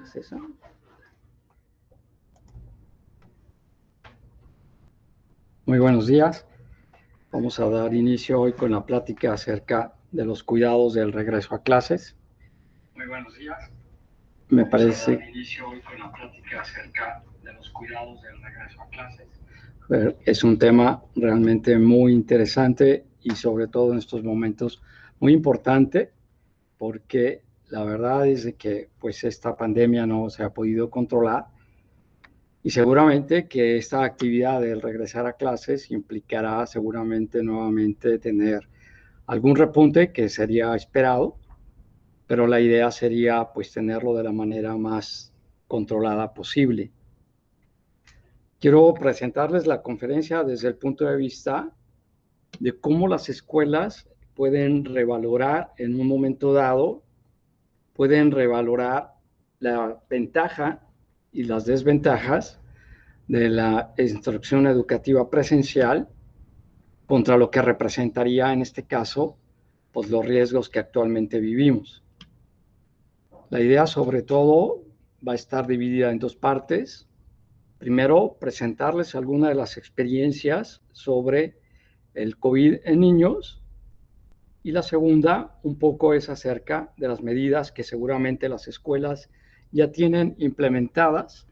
acceso. Muy buenos días. Vamos a dar inicio hoy con la plática acerca de los cuidados del regreso a clases. Muy buenos días. Me parece. Vamos a dar inicio hoy con la plática acerca de los cuidados del regreso a clases. Es un tema realmente muy interesante y sobre todo en estos momentos muy importante, porque la verdad es de que pues esta pandemia no se ha podido controlar y seguramente que esta actividad del regresar a clases implicará seguramente nuevamente tener algún repunte que sería esperado, pero la idea sería pues tenerlo de la manera más controlada posible. Quiero presentarles la conferencia desde el punto de vista de cómo las escuelas pueden revalorar en un momento dado, pueden revalorar la ventaja y las desventajas de la instrucción educativa presencial contra lo que representaría en este caso pues los riesgos que actualmente vivimos. La idea sobre todo va a estar dividida en dos partes. Primero, presentarles algunas de las experiencias sobre el COVID en niños, y la segunda un poco es acerca de las medidas que seguramente las escuelas ya tienen implementadas,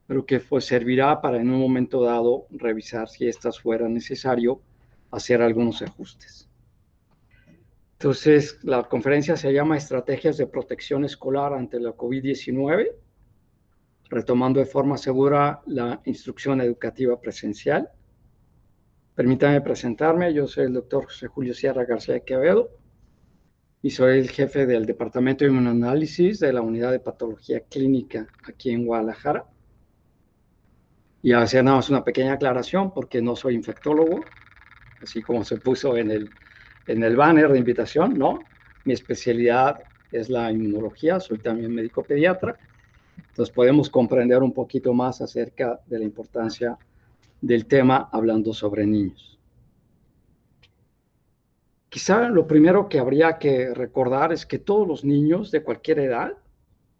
pero que pues servirá para en un momento dado revisar si estas fuera necesario hacer algunos ajustes. Entonces, la conferencia se llama Estrategias de Protección Escolar ante la COVID-19, retomando de forma segura la instrucción educativa presencial. Permítanme presentarme, yo soy el doctor José Julio Sierra García de Quevedo y soy el jefe del Departamento de Inmunoanálisis de la Unidad de Patología Clínica aquí en Guadalajara. Y hacer nada más una pequeña aclaración porque no soy infectólogo, así como se puso en el banner de invitación, ¿no? Mi especialidad es la inmunología, soy también médico pediatra, entonces podemos comprender un poquito más acerca de la importancia del tema hablando sobre niños. Quizá lo primero que habría que recordar es que todos los niños de cualquier edad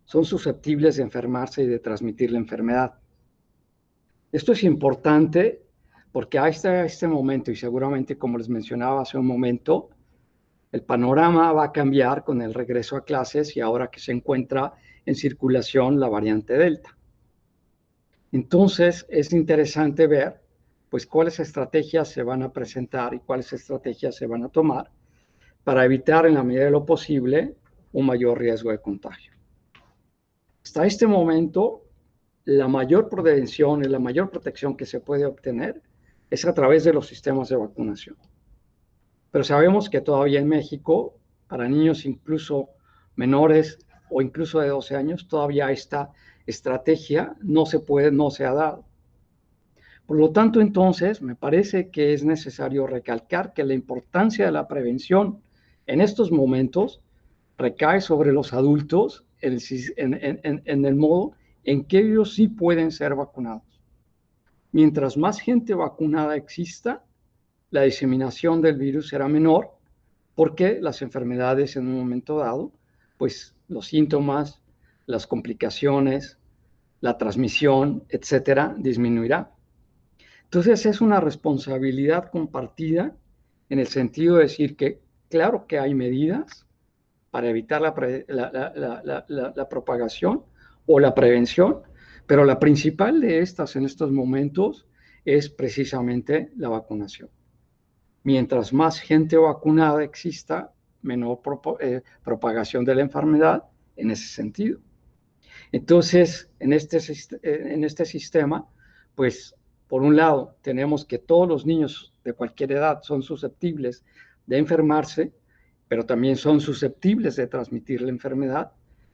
son susceptibles de enfermarse y de transmitir la enfermedad. Esto es importante porque a este momento, y seguramente como les mencionaba hace un momento, el panorama va a cambiar con el regreso a clases y ahora que se encuentra en circulación la variante Delta. Entonces, es interesante ver pues cuáles estrategias se van a presentar y cuáles estrategias se van a tomar para evitar en la medida de lo posible un mayor riesgo de contagio. Hasta este momento, la mayor prevención y la mayor protección que se puede obtener es a través de los sistemas de vacunación. Pero sabemos que todavía en México, para niños incluso menores o incluso de 12 años, todavía esta estrategia no se ha dado. Por lo tanto, entonces, me parece que es necesario recalcar que la importancia de la prevención en estos momentos recae sobre los adultos en el modo en que ellos sí pueden ser vacunados. Mientras más gente vacunada exista, la diseminación del virus será menor porque las enfermedades en un momento dado, pues los síntomas, las complicaciones, la transmisión, etcétera, disminuirá. Entonces es una responsabilidad compartida en el sentido de decir que claro que hay medidas para evitar la propagación o la prevención, pero la principal de estas en estos momentos es precisamente la vacunación. Mientras más gente vacunada exista, menor propagación de la enfermedad en ese sentido. Entonces, en este sistema, pues, por un lado, tenemos que todos los niños de cualquier edad son susceptibles de enfermarse, pero también son susceptibles de transmitir la enfermedad,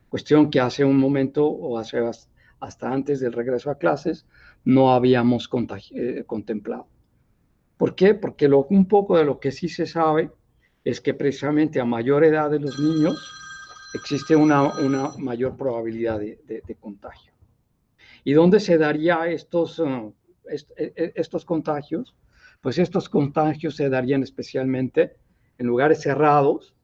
cuestión que hace un momento o hasta antes del regreso a clases no habíamos contemplado. ¿Por qué? Porque un poco de lo que sí se sabe es que precisamente a mayor edad de los niños existe una mayor probabilidad de contagio. ¿Y dónde se darían estos contagios? Pues estos contagios se darían especialmente en lugares cerrados,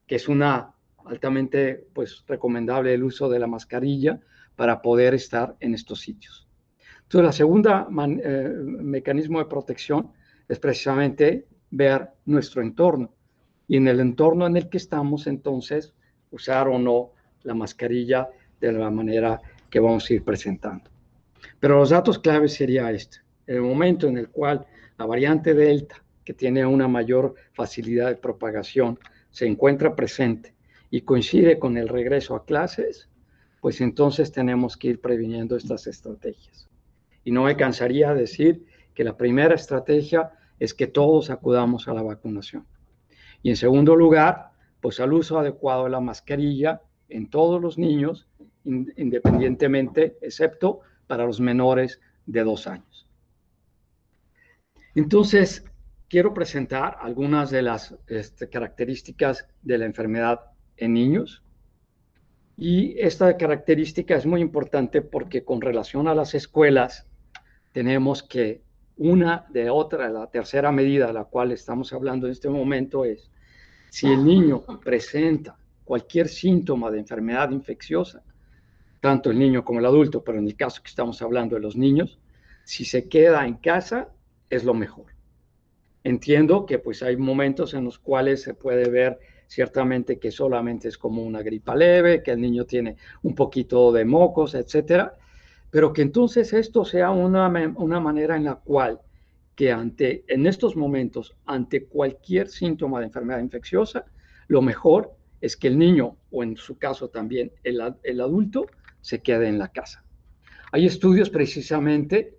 que es una altamente pues, recomendable el uso de la mascarilla para poder estar en estos sitios. Entonces, la segunda mecanismo de protección es precisamente ver nuestro entorno. Y en el entorno en el que estamos, entonces, usar o no la mascarilla de la manera que vamos a ir presentando. Pero los datos claves sería este. En el momento en el cual la variante Delta, que tiene una mayor facilidad de propagación, se encuentra presente y coincide con el regreso a clases, pues entonces tenemos que ir previniendo estas estrategias. Y no me cansaría de decir que la primera estrategia es que todos acudamos a la vacunación. Y en segundo lugar, pues al uso adecuado de la mascarilla en todos los niños, independientemente, excepto para los menores de 2 años. Entonces, quiero presentar algunas de las características de la enfermedad en niños. Y esta característica es muy importante porque con relación a las escuelas, tenemos que una de otra, la tercera medida de la cual estamos hablando en este momento es, si el niño presenta cualquier síntoma de enfermedad infecciosa, tanto el niño como el adulto, pero en el caso que estamos hablando de los niños, si se queda en casa, es lo mejor. Entiendo que pues hay momentos en los cuales se puede ver ciertamente que solamente es como una gripa leve, que el niño tiene un poquito de mocos, etcétera, pero que entonces esto sea una manera en la cual que en estos momentos, ante cualquier síntoma de enfermedad infecciosa, lo mejor es que el niño, o en su caso también el adulto, se quede en la casa. Hay estudios precisamente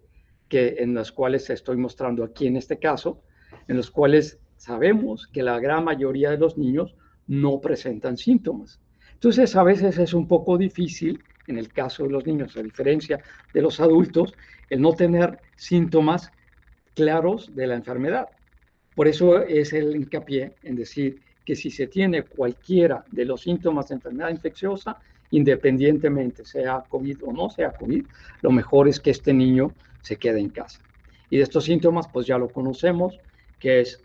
en los cuales estoy mostrando aquí en este caso, en los cuales sabemos que la gran mayoría de los niños no presentan síntomas. Entonces, a veces es un poco difícil, en el caso de los niños, a diferencia de los adultos, el no tener síntomas claros de la enfermedad. Por eso es el hincapié en decir que si se tiene cualquiera de los síntomas de enfermedad infecciosa, independientemente sea COVID o no sea COVID, lo mejor es que este niño se quede en casa. Y de estos síntomas, pues ya lo conocemos, que es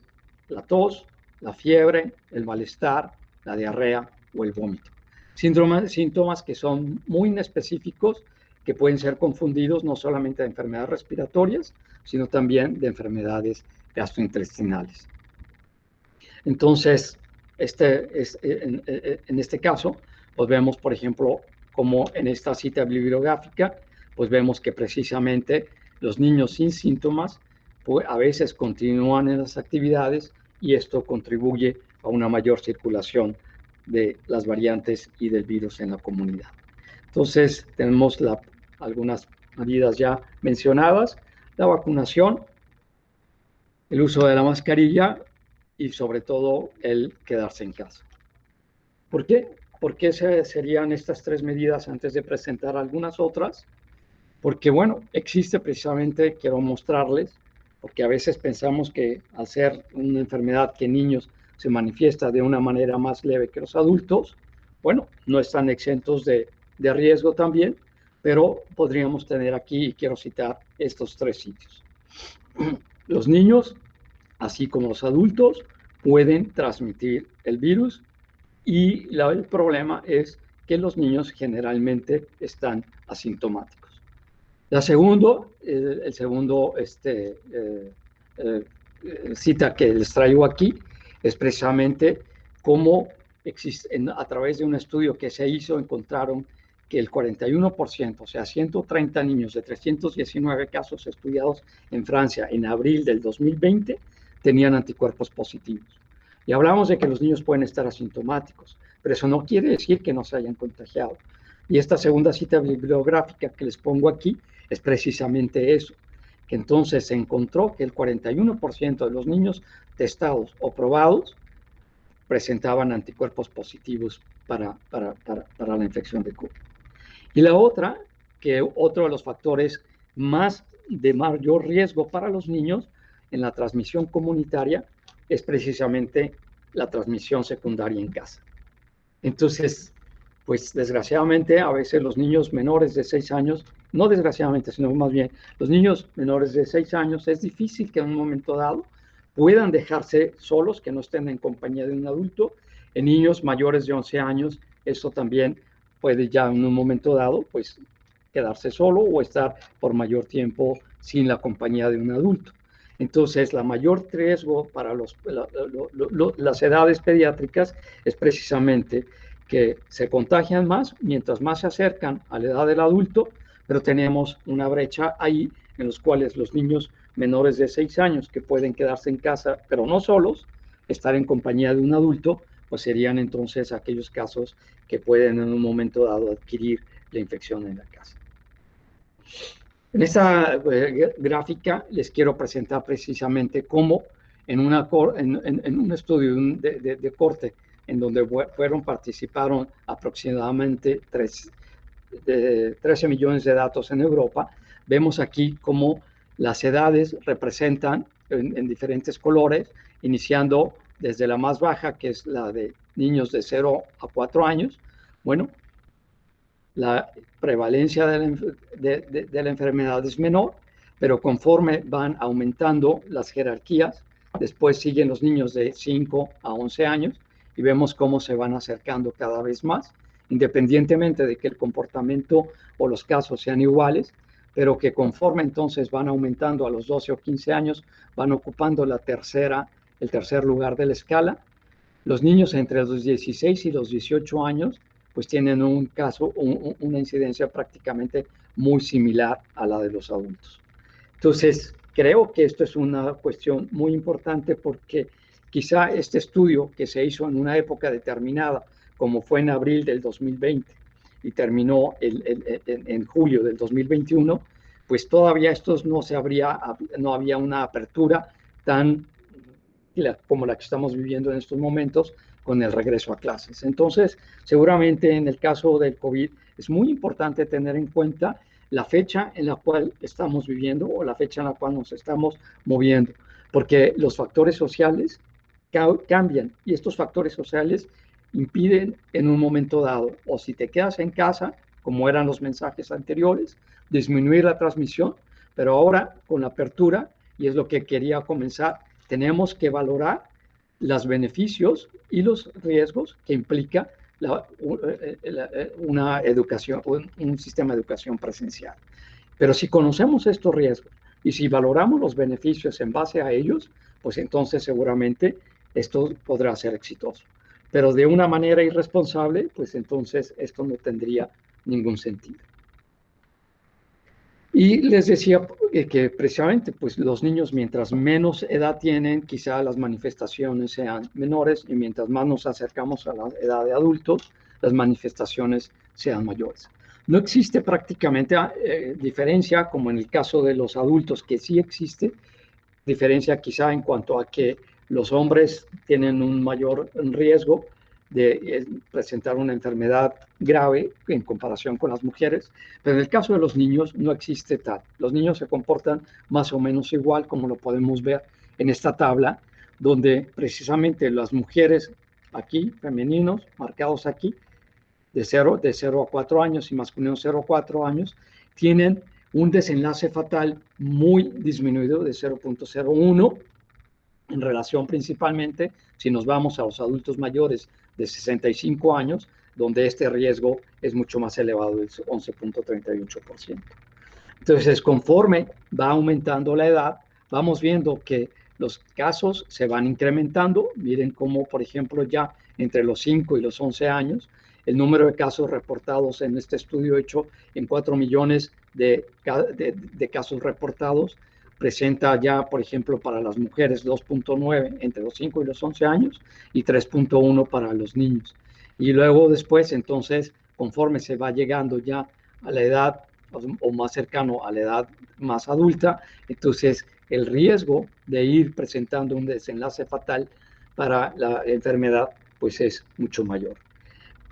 la tos, la fiebre, el malestar, la diarrea o el vómito. Síntomas que son muy inespecíficos, que pueden ser confundidos no solamente de enfermedades respiratorias, sino también de enfermedades gastrointestinales. Entonces, en este caso, pues vemos, por ejemplo, como en esta cita bibliográfica, pues vemos que precisamente los niños sin síntomas, pues a veces continúan en las actividades y esto contribuye a una mayor circulación de las variantes y del virus en la comunidad. Entonces, tenemos algunas medidas ya mencionadas, la vacunación, el uso de la mascarilla y sobre todo el quedarse en casa. ¿Por qué? ¿Por qué serían estas 3 medidas antes de presentar algunas otras? Porque, bueno, existe precisamente, quiero mostrarles, porque a veces pensamos que al ser una enfermedad que en niños se manifiesta de una manera más leve que los adultos, bueno, no están exentos de riesgo también, pero podríamos tener aquí, y quiero citar estos 3 sitios. Los niños, así como los adultos, pueden transmitir el virus y el problema es que los niños generalmente están asintomáticos. El segundo cita que les traigo aquí es precisamente cómo a través de un estudio que se hizo, encontraron que el 41%, o sea, 130 niños de 319 casos estudiados en Francia en abril del 2020, tenían anticuerpos positivos. Y hablamos de que los niños pueden estar asintomáticos, pero eso no quiere decir que no se hayan contagiado. Y esta segunda cita bibliográfica que les pongo aquí es precisamente eso, que entonces se encontró que el 41% de los niños testados o probados presentaban anticuerpos positivos para la infección de COVID. Y la otra, que otro de los factores de mayor riesgo para los niños en la transmisión comunitaria es precisamente la transmisión secundaria en casa. Entonces, pues desgraciadamente a veces los niños menores de 6 años, no desgraciadamente, sino más bien los niños menores de 6 años, es difícil que en un momento dado puedan dejarse solos, que no estén en compañía de un adulto En niños mayores de 11 años, esto también puede ya en un momento dado, pues, quedarse solo o estar por mayor tiempo sin la compañía de un adulto. Entonces, la mayor riesgo para las edades pediátricas es precisamente que se contagian más mientras más se acercan a la edad del adulto, pero tenemos una brecha ahí en los cuales los niños menores de 6 años que pueden quedarse en casa, pero no solos, estar en compañía de un adulto, pues serían entonces aquellos casos que pueden en un momento dado adquirir la infección en la casa. En esta gráfica les quiero presentar precisamente cómo en un estudio de corte en donde participaron aproximadamente 13 millones de datos en Europa, vemos aquí cómo las edades representan en diferentes colores, iniciando desde la más baja, que es la de niños de 0 a 4 años. Bueno, la prevalencia de la enfermedad es menor, pero conforme van aumentando las jerarquías, después siguen los niños de 5 a 11 años y vemos cómo se van acercando cada vez más, independientemente de que el comportamiento o los casos sean iguales, pero que conforme entonces van aumentando a los 12 o 15 años, van ocupando el tercer lugar de la escala. Los niños entre los 16 y los 18 años pues tienen una incidencia prácticamente muy similar a la de los adultos. Entonces, creo que esto es una cuestión muy importante porque quizá este estudio que se hizo en una época determinada, como fue en abril del 2020 y terminó en julio del 2021, pues todavía no había una apertura tan como la que estamos viviendo en estos momentos con el regreso a clases. Entonces, seguramente en el caso del COVID es muy importante tener en cuenta la fecha en la cual estamos viviendo o la fecha en la cual nos estamos moviendo, porque los factores sociales cambian y estos factores sociales impiden en un momento dado, o si te quedas en casa, como eran los mensajes anteriores, disminuir la transmisión, pero ahora con la apertura, y es lo que quería comenzar, tenemos que valorar los beneficios y los riesgos que implica una educación, un sistema de educación presencial. Pero si conocemos estos riesgos y si valoramos los beneficios en base a ellos, pues entonces seguramente esto podrá ser exitoso. Pero de una manera irresponsable, pues entonces esto no tendría ningún sentido. Y les decía que precisamente pues los niños mientras menos edad tienen, quizá las manifestaciones sean menores y mientras más nos acercamos a la edad de adultos, las manifestaciones sean mayores. No existe prácticamente diferencia como en el caso de los adultos, que sí existe diferencia quizá en cuanto a que los hombres tienen un mayor riesgo de presentar una enfermedad grave en comparación con las mujeres, pero en el caso de los niños no existe tal. Los niños se comportan más o menos igual, como lo podemos ver en esta tabla, donde precisamente las mujeres aquí, femeninos, marcados aquí, de 0 a 4 años y masculinos 0 a 4 años, tienen un desenlace fatal muy disminuido de 0.01 en relación principalmente si nos vamos a los adultos mayores de 65 años, donde este riesgo es mucho más elevado, del 11.38%. Entonces, conforme va aumentando la edad, vamos viendo que los casos se van incrementando. Miren cómo, por ejemplo, ya entre los 5 y los 11 años, el número de casos reportados en este estudio hecho en 4 millones de casos reportados presenta ya, por ejemplo, para las mujeres 2.9 entre los 5 y los 11 años y 3.1 para los niños. Y luego después, entonces, conforme se va llegando ya a la edad o más cercano a la edad más adulta, entonces el riesgo de ir presentando un desenlace fatal para la enfermedad pues es mucho mayor.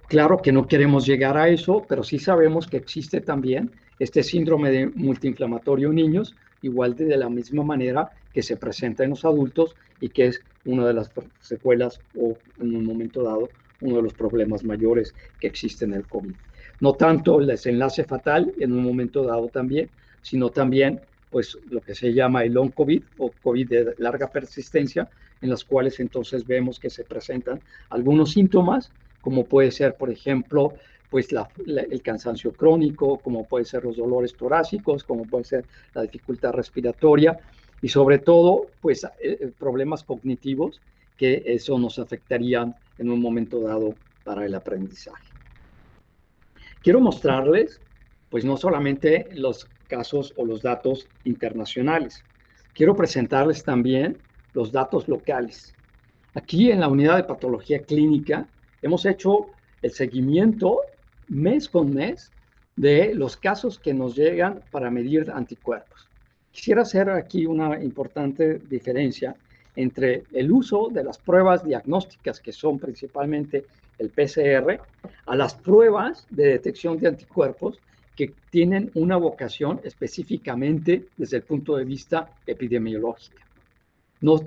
Claro que no queremos llegar a eso, pero sí sabemos que existe también este síndrome de multiinflamatorio en niños, igual de la misma manera que se presenta en los adultos y que es una de las secuelas o en un momento dado uno de los problemas mayores que existen en el COVID. No tanto el desenlace fatal en un momento dado también, sino también pues lo que se llama el long COVID o COVID de larga persistencia, en las cuales entonces vemos que se presentan algunos síntomas, como puede ser, por ejemplo, pues el cansancio crónico, como puede ser los dolores torácicos, como puede ser la dificultad respiratoria y sobre todo, pues problemas cognitivos que eso nos afectarían en un momento dado para el aprendizaje. Quiero mostrarles, pues no solamente los casos o los datos internacionales, quiero presentarles también los datos locales. Aquí en la unidad de patología clínica hemos hecho el seguimiento mes con mes de los casos que nos llegan para medir anticuerpos. Quisiera hacer aquí una importante diferencia entre el uso de las pruebas diagnósticas, que son principalmente el PCR, a las pruebas de detección de anticuerpos que tienen una vocación específicamente desde el punto de vista epidemiológico. No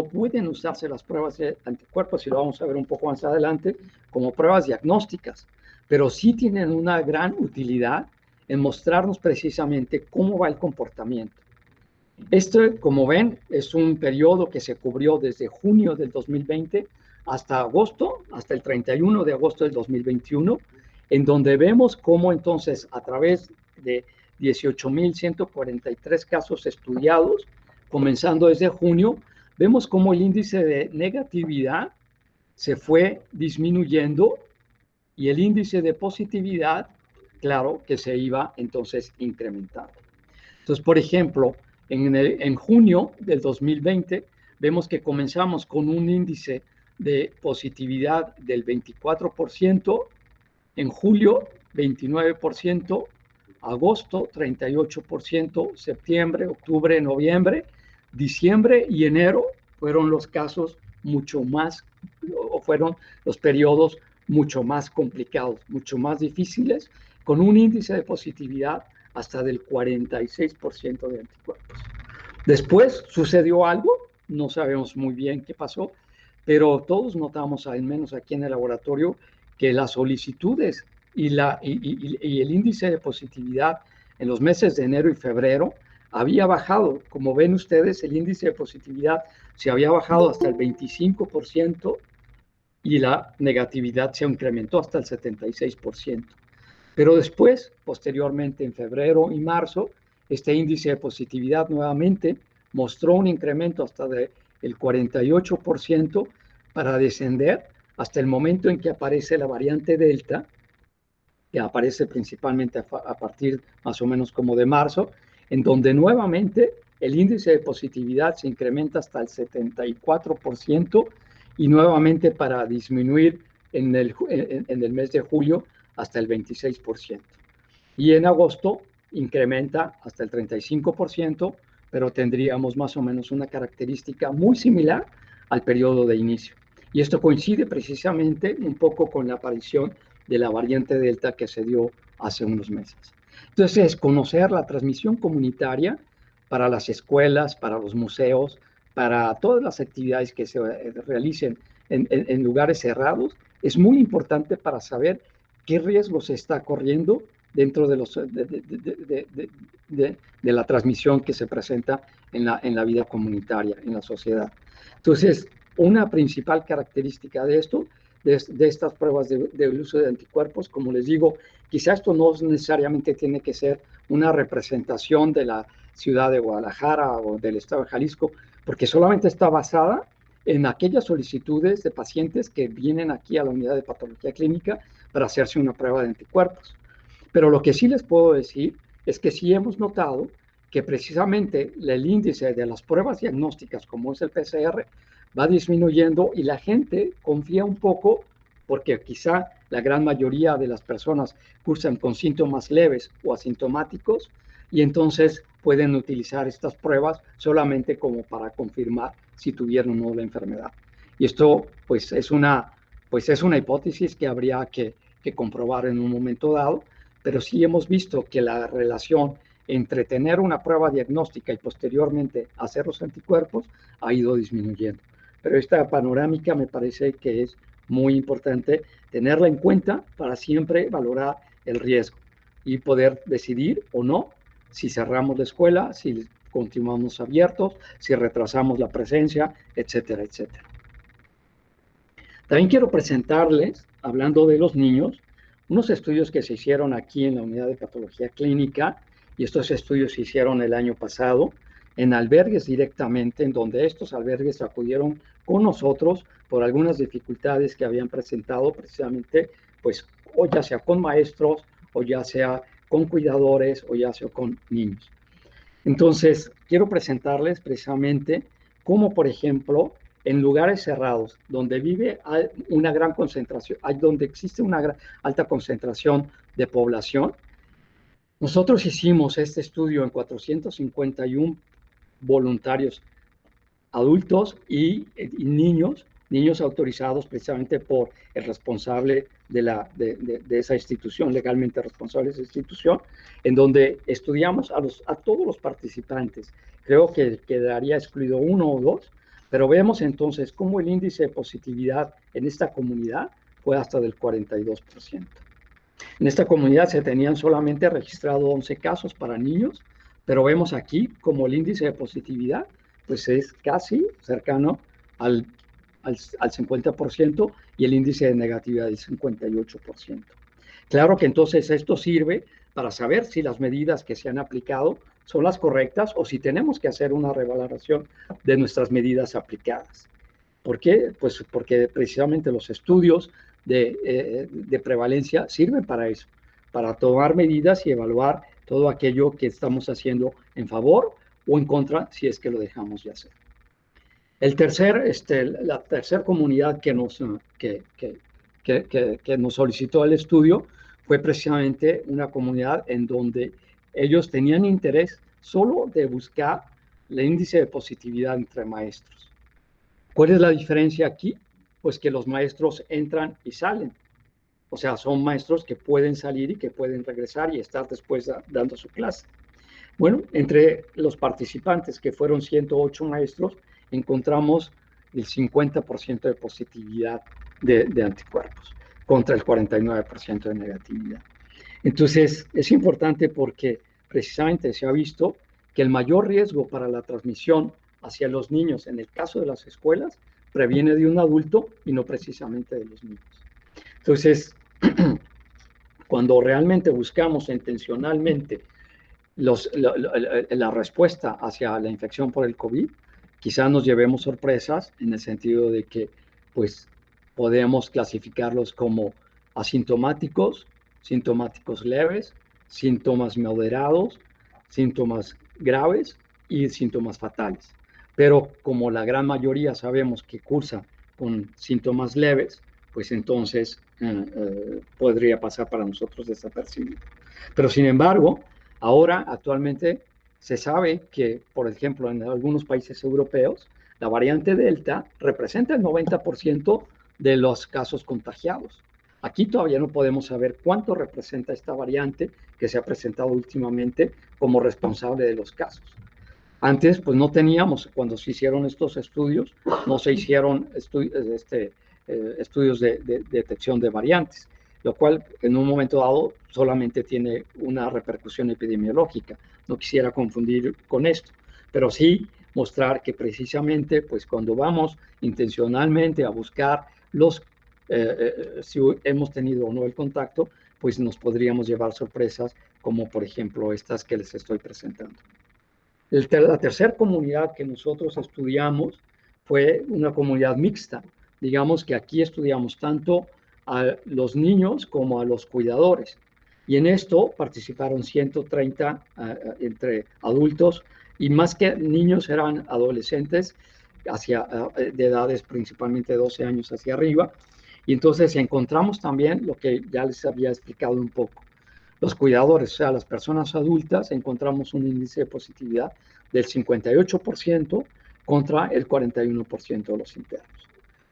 pueden usarse las pruebas de anticuerpos, y lo vamos a ver un poco más adelante, como pruebas diagnósticas, pero sí tienen una gran utilidad en mostrarnos precisamente cómo va el comportamiento. Este, como ven, es un periodo que se cubrió desde junio del 2020 hasta agosto, hasta el 31 de agosto del 2021, en donde vemos cómo entonces a través de 18.143 casos estudiados, comenzando desde junio, vemos cómo el índice de negatividad se fue disminuyendo y el índice de positividad, claro, que se iba entonces incrementando. Entonces, por ejemplo, en junio del 2020, vemos que comenzamos con un índice de positividad del 24%, en julio 29%, agosto 38%, septiembre, octubre, noviembre, diciembre y enero fueron los casos mucho más, o fueron los periodos mucho más complicados, mucho más difíciles, con un índice de positividad hasta del 46% de anticuerpos. Después sucedió algo, no sabemos muy bien qué pasó, pero todos notamos, al menos aquí en el laboratorio, que las solicitudes y el índice de positividad en los meses de enero y febrero había bajado. Como ven ustedes, el índice de positividad se había bajado hasta el 25% y la negatividad se incrementó hasta el 76%. Pero después, posteriormente en febrero y marzo, este índice de positividad nuevamente mostró un incremento hasta del 48% para descender hasta el momento en que aparece la variante Delta, que aparece principalmente a partir más o menos como de marzo, en donde nuevamente el índice de positividad se incrementa hasta el 74% y nuevamente para disminuir en el mes de julio hasta el 26%. Y en agosto incrementa hasta el 35%, pero tendríamos más o menos una característica muy similar al periodo de inicio. Y esto coincide precisamente un poco con la aparición de la variante Delta que se dio hace unos meses. Entonces, conocer la transmisión comunitaria para las escuelas, para los museos, para todas las actividades que se realicen en lugares cerrados, es muy importante para saber qué riesgo se está corriendo dentro de la transmisión que se presenta en la vida comunitaria, en la sociedad. Entonces, una principal característica de esto, de estas pruebas del uso de anticuerpos, como les digo, quizá esto no necesariamente tiene que ser una representación de la ciudad de Guadalajara o del estado de Jalisco, porque solamente está basada en aquellas solicitudes de pacientes que vienen aquí a la unidad de patología clínica para hacerse una prueba de anticuerpos. Pero lo que sí les puedo decir es que sí hemos notado que precisamente el índice de las pruebas diagnósticas, como es el PCR, va disminuyendo y la gente confía un poco porque quizá la gran mayoría de las personas cursan con síntomas leves o asintomáticos y entonces pueden utilizar estas pruebas solamente como para confirmar si tuvieron o no la enfermedad. Y esto pues es una hipótesis que habría que comprobar en un momento dado, pero sí hemos visto que la relación entre tener una prueba diagnóstica y posteriormente hacer los anticuerpos ha ido disminuyendo. Pero esta panorámica me parece que es muy importante tenerla en cuenta para siempre valorar el riesgo y poder decidir o no si cerramos la escuela, si continuamos abiertos, si retrasamos la presencia, etcétera, etcétera. También quiero presentarles, hablando de los niños, unos estudios que se hicieron aquí en la unidad de patología clínica, y estos estudios se hicieron el año pasado en albergues directamente, en donde estos albergues acudieron con nosotros por algunas dificultades que habían presentado precisamente, pues, o ya sea con maestros, o ya sea con cuidadores, o ya sea con niños. Entonces, quiero presentarles precisamente cómo, por ejemplo, en lugares cerrados, donde vive una gran concentración, donde existe una alta concentración de población, nosotros hicimos este estudio en 451 voluntarios adultos y niños autorizados precisamente por el responsable de esa institución, legalmente responsable de esa institución, en donde estudiamos a todos los participantes. Creo que quedaría excluido uno o dos, pero vemos entonces cómo el índice de positividad en esta comunidad fue hasta del 42%. En esta comunidad se tenían solamente registrado 11 casos para niños, pero vemos aquí como el índice de positividad pues es casi cercano al 50% y el índice de negatividad del 58%. Claro que entonces esto sirve para saber si las medidas que se han aplicado son las correctas o si tenemos que hacer una revaloración de nuestras medidas aplicadas. ¿Por qué? Pues porque precisamente los estudios de prevalencia sirven para eso, para tomar medidas y evaluar todo aquello que estamos haciendo en favor o en contra si es que lo dejamos de hacer. La tercera comunidad que nos solicitó el estudio fue precisamente una comunidad en donde ellos tenían interés solo de buscar el índice de positividad entre maestros. ¿Cuál es la diferencia aquí? Pues que los maestros entran y salen. O sea, son maestros que pueden salir y que pueden regresar y estar después dando su clase. Bueno, entre los participantes, que fueron 108 maestros, encontramos el 50% de positividad de anticuerpos contra el 49% de negatividad. Entonces, es importante porque precisamente se ha visto que el mayor riesgo para la transmisión hacia los niños, en el caso de las escuelas, previene de un adulto y no precisamente de los niños. Entonces, cuando realmente buscamos intencionalmente la respuesta hacia la infección por el COVID, quizás nos llevemos sorpresas en el sentido de que, pues, podemos clasificarlos como asintomáticos, sintomáticos leves, síntomas moderados, síntomas graves y síntomas fatales. Pero como la gran mayoría sabemos que cursa con síntomas leves, pues entonces podría pasar para nosotros desapercibido. Pero sin embargo, ahora actualmente se sabe que, por ejemplo, en algunos países europeos, la variante Delta representa el 90% de los casos contagiados. Aquí todavía no podemos saber cuánto representa esta variante que se ha presentado últimamente como responsable de los casos. Antes, pues no teníamos, cuando se hicieron estos estudios, no se hicieron estudios de detección de variantes, lo cual en un momento dado solamente tiene una repercusión epidemiológica. No quisiera confundir con esto, pero sí mostrar que precisamente, pues cuando vamos intencionalmente a buscar si hemos tenido o no el contacto, pues nos podríamos llevar sorpresas como por ejemplo estas que les estoy presentando. La tercera comunidad que nosotros estudiamos fue una comunidad mixta. Digamos que aquí estudiamos tanto a los niños como a los cuidadores. Y en esto participaron 130 entre adultos y más que niños eran adolescentes de edades principalmente 12 años hacia arriba. Y entonces encontramos también lo que ya les había explicado un poco. Los cuidadores, o sea, las personas adultas, encontramos un índice de positividad del 58% contra el 41% de los internos.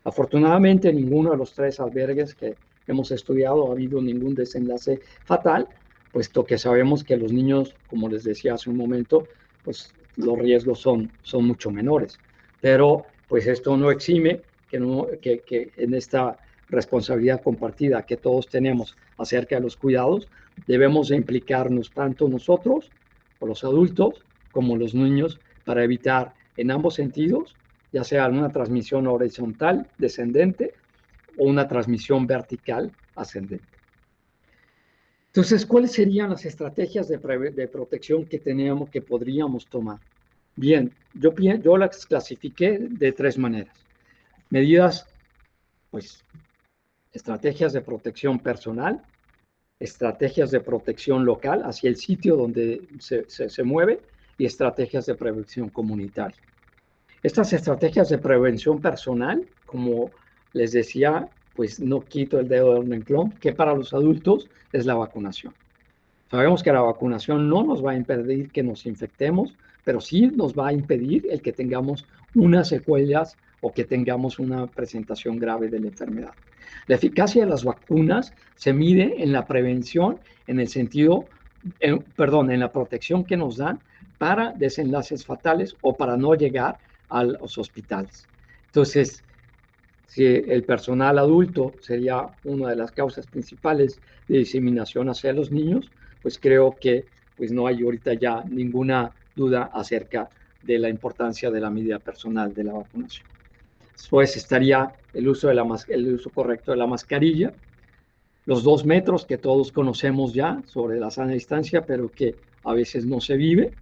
Afortunadamente, en ninguno de los 3 albergues que hemos estudiado ha habido ningún desenlace fatal, puesto que sabemos que los niños, como les decía hace un momento, pues los riesgos son mucho menores. Pero pues esto no exime que en esta responsabilidad compartida que todos tenemos acerca de los cuidados, debemos de implicarnos tanto nosotros, o los adultos, como los niños para evitar en ambos sentidos, ya sea una transmisión horizontal descendente o una transmisión vertical ascendente. Entonces, ¿cuáles serían las estrategias de protección que podríamos tomar? Bien, yo las clasifiqué de tres maneras. Medidas, pues, estrategias de protección personal, estrategias de protección local hacia el sitio donde se mueve y estrategias de prevención comunitaria. Estas estrategias de prevención personal, como les decía, pues no quito el dedo del renglón, que para los adultos es la vacunación. Sabemos que la vacunación no nos va a impedir que nos infectemos, pero sí nos va a impedir el que tengamos unas secuelas o que tengamos una presentación grave de la enfermedad. La eficacia de las vacunas se mide en la prevención, en el sentido, en la protección que nos dan para desenlaces fatales o para no llegar a los hospitales. Entonces, si el personal adulto sería una de las causas principales de diseminación hacia los niños, pues creo que pues no hay ahorita ya ninguna duda acerca de la importancia de la medida personal de la vacunación. Después estaría el uso correcto de la mascarilla, los 2 metros que todos conocemos ya sobre la sana distancia, pero que a veces no se vive,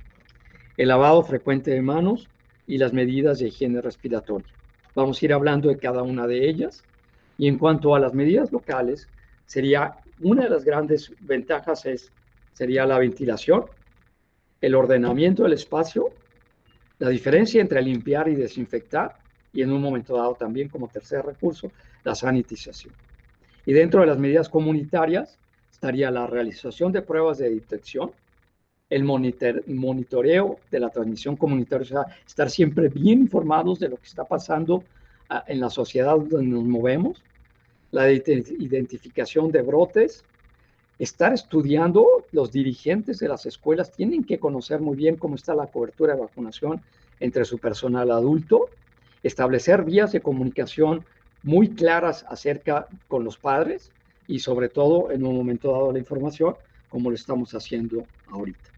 el lavado frecuente de manos y las medidas de higiene respiratoria. Vamos a ir hablando de cada una de ellas. Y en cuanto a las medidas locales, una de las grandes ventajas sería la ventilación, el ordenamiento del espacio, la diferencia entre limpiar y desinfectar, y en un momento dado también como tercer recurso, la sanitización. Y dentro de las medidas comunitarias estaría la realización de pruebas de detección, el monitoreo de la transmisión comunitaria, o sea, estar siempre bien informados de lo que está pasando en la sociedad donde nos movemos, la identificación de brotes, estar estudiando, los dirigentes de las escuelas tienen que conocer muy bien cómo está la cobertura de vacunación entre su personal adulto, establecer vías de comunicación muy claras acerca con los padres y sobre todo en un momento dado la información, como lo estamos haciendo ahorita.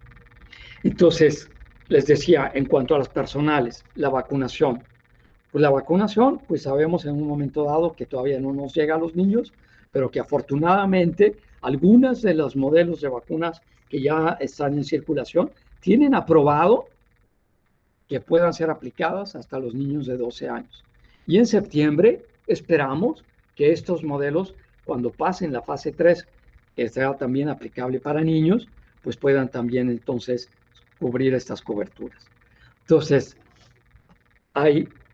Entonces, les decía, en cuanto a las personales, la vacunación. Pues la vacunación, pues sabemos en un momento dado que todavía no nos llega a los niños, pero que afortunadamente algunas de los modelos de vacunas que ya están en circulación tienen aprobado que puedan ser aplicadas hasta los niños de 12 años. Y en septiembre esperamos que estos modelos, cuando pasen la fase 3, que sea también aplicable para niños, pues puedan también entonces cubrir estas coberturas. Entonces,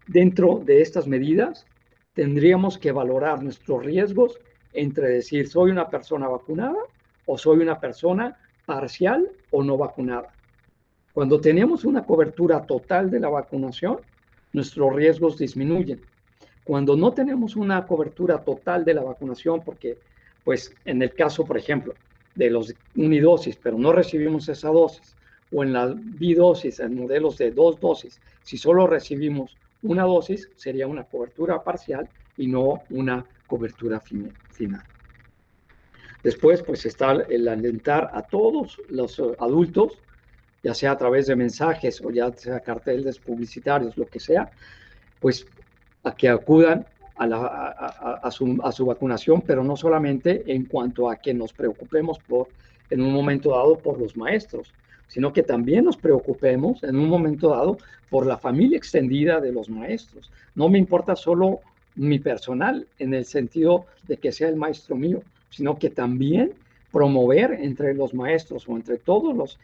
dentro de estas medidas, tendríamos que valorar nuestros riesgos entre decir, soy una persona vacunada o soy una persona parcial o no vacunada. Cuando tenemos una cobertura total de la vacunación, nuestros riesgos disminuyen. Cuando no tenemos una cobertura total de la vacunación, porque, pues, en el caso, por ejemplo, de los unidosis, pero no recibimos esa dosis, o en la bidosis, en modelos de 2 dosis, si solo recibimos una dosis, sería una cobertura parcial y no una cobertura final. Después, pues, está el alentar a todos los adultos, ya sea a través de mensajes o ya sea carteles publicitarios, lo que sea, pues a que acudan a su vacunación, pero no solamente en cuanto a que nos preocupemos en un momento dado por los maestros, sino que también nos preocupemos en un momento dado por la familia extendida de los maestros. No me importa solo mi personal en el sentido de que sea el maestro mío, sino que también promover entre los maestros o entre todas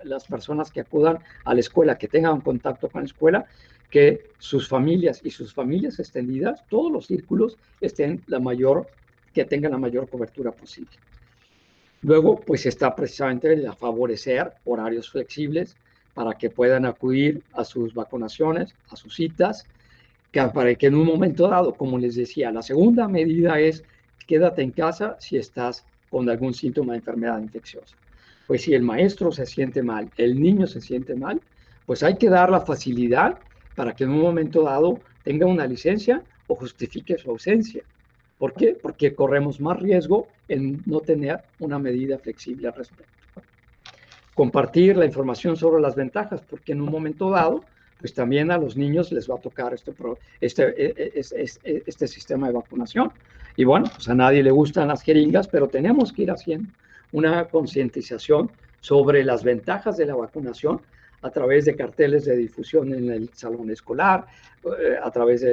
las personas que acudan a la escuela, que tengan contacto con la escuela, que sus familias y sus familias extendidas, todos los círculos, que tengan la mayor cobertura posible. Luego, pues está precisamente el favorecer horarios flexibles para que puedan acudir a sus vacunaciones, a sus citas, para que en un momento dado, como les decía, la segunda medida es quédate en casa si estás con algún síntoma de enfermedad infecciosa. Pues si el maestro se siente mal, el niño se siente mal, pues hay que dar la facilidad para que en un momento dado tenga una licencia o justifique su ausencia. ¿Por qué? Porque corremos más riesgo en no tener una medida flexible al respecto. compartir la información sobre las ventajas, porque en un momento dado, pues también a los niños les va a tocar este sistema de vacunación. Y bueno, pues a nadie le gustan las jeringas, pero tenemos que ir haciendo una concientización sobre las ventajas de la vacunación a través de carteles de difusión en el salón escolar, a través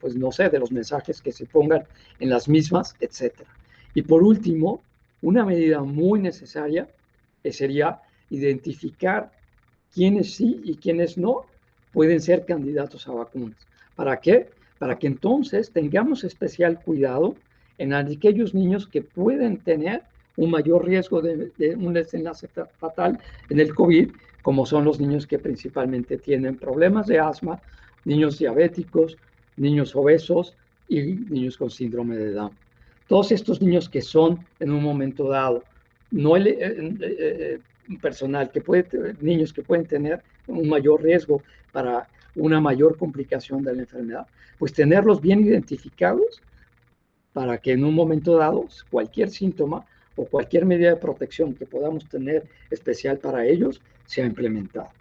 pues no sé, de los mensajes que se pongan en las mismas, etcétera. Y por último, una medida muy necesaria sería identificar quiénes sí y quiénes no pueden ser candidatos a vacunas. ¿Para qué? Para que entonces tengamos especial cuidado en aquellos niños que pueden tener un mayor riesgo de un desenlace fatal en el COVID, como son los niños que principalmente tienen problemas de asma, niños diabéticos, niños obesos y niños con síndrome de Down. Todos estos niños que son en un momento dado no personal, niños que pueden tener un mayor riesgo para una mayor complicación de la enfermedad, pues tenerlos bien identificados para que en un momento dado cualquier síntoma o cualquier medida de protección que podamos tener especial para ellos sea implementada.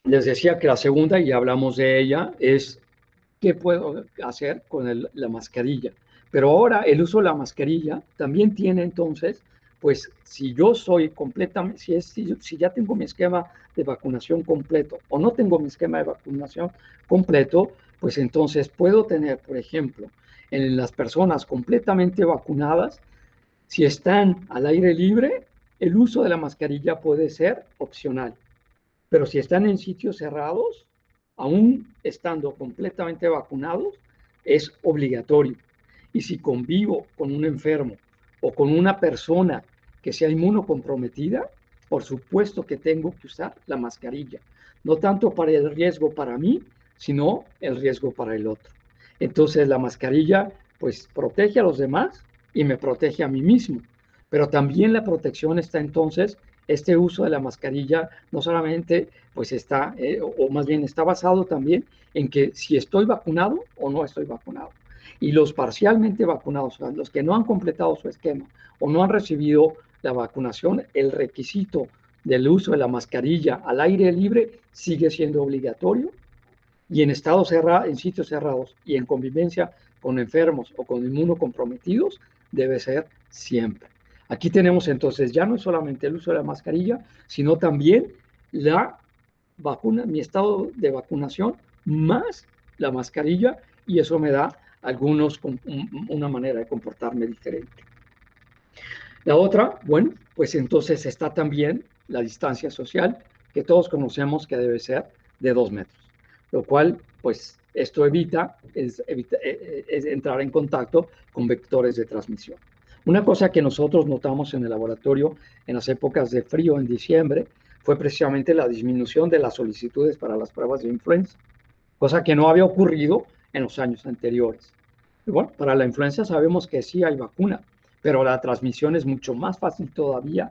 Les decía que la segunda, y hablamos de ella, es qué puedo hacer con la mascarilla. Pero ahora el uso de la mascarilla también tiene entonces, pues si yo soy completamente, si ya tengo mi esquema de vacunación completo o no tengo mi esquema de vacunación completo, pues entonces puedo tener, por ejemplo, en las personas completamente vacunadas, si están al aire libre, el uso de la mascarilla puede ser opcional. Pero si están en sitios cerrados, aún estando completamente vacunados, es obligatorio. Y si convivo con un enfermo o con una persona que sea inmunocomprometida, por supuesto que tengo que usar la mascarilla. No tanto para el riesgo para mí, sino el riesgo para el otro. Entonces la mascarilla pues protege a los demás y me protege a mí mismo. Pero también la protección está entonces, este uso de la mascarilla no solamente pues está, o más bien está basado también en que si estoy vacunado o no estoy vacunado. Y los parcialmente vacunados, o sea, los que no han completado su esquema o no han recibido la vacunación, el requisito del uso de la mascarilla al aire libre sigue siendo obligatorio y en estados cerrados, en sitios cerrados y en convivencia con enfermos o con inmunocomprometidos debe ser siempre. Aquí tenemos entonces ya no es solamente el uso de la mascarilla, sino también la vacuna, mi estado de vacunación más la mascarilla, y eso me da una manera de comportarme diferente. La otra, bueno, pues entonces está también la distancia social, que todos conocemos que debe ser de 2 metros, lo cual, pues esto evita entrar en contacto con vectores de transmisión. Una cosa que nosotros notamos en el laboratorio en las épocas de frío en diciembre fue precisamente la disminución de las solicitudes para las pruebas de influenza, cosa que no había ocurrido en los años anteriores. Y bueno, para la influenza sabemos que sí hay vacuna, pero la transmisión es mucho más fácil todavía.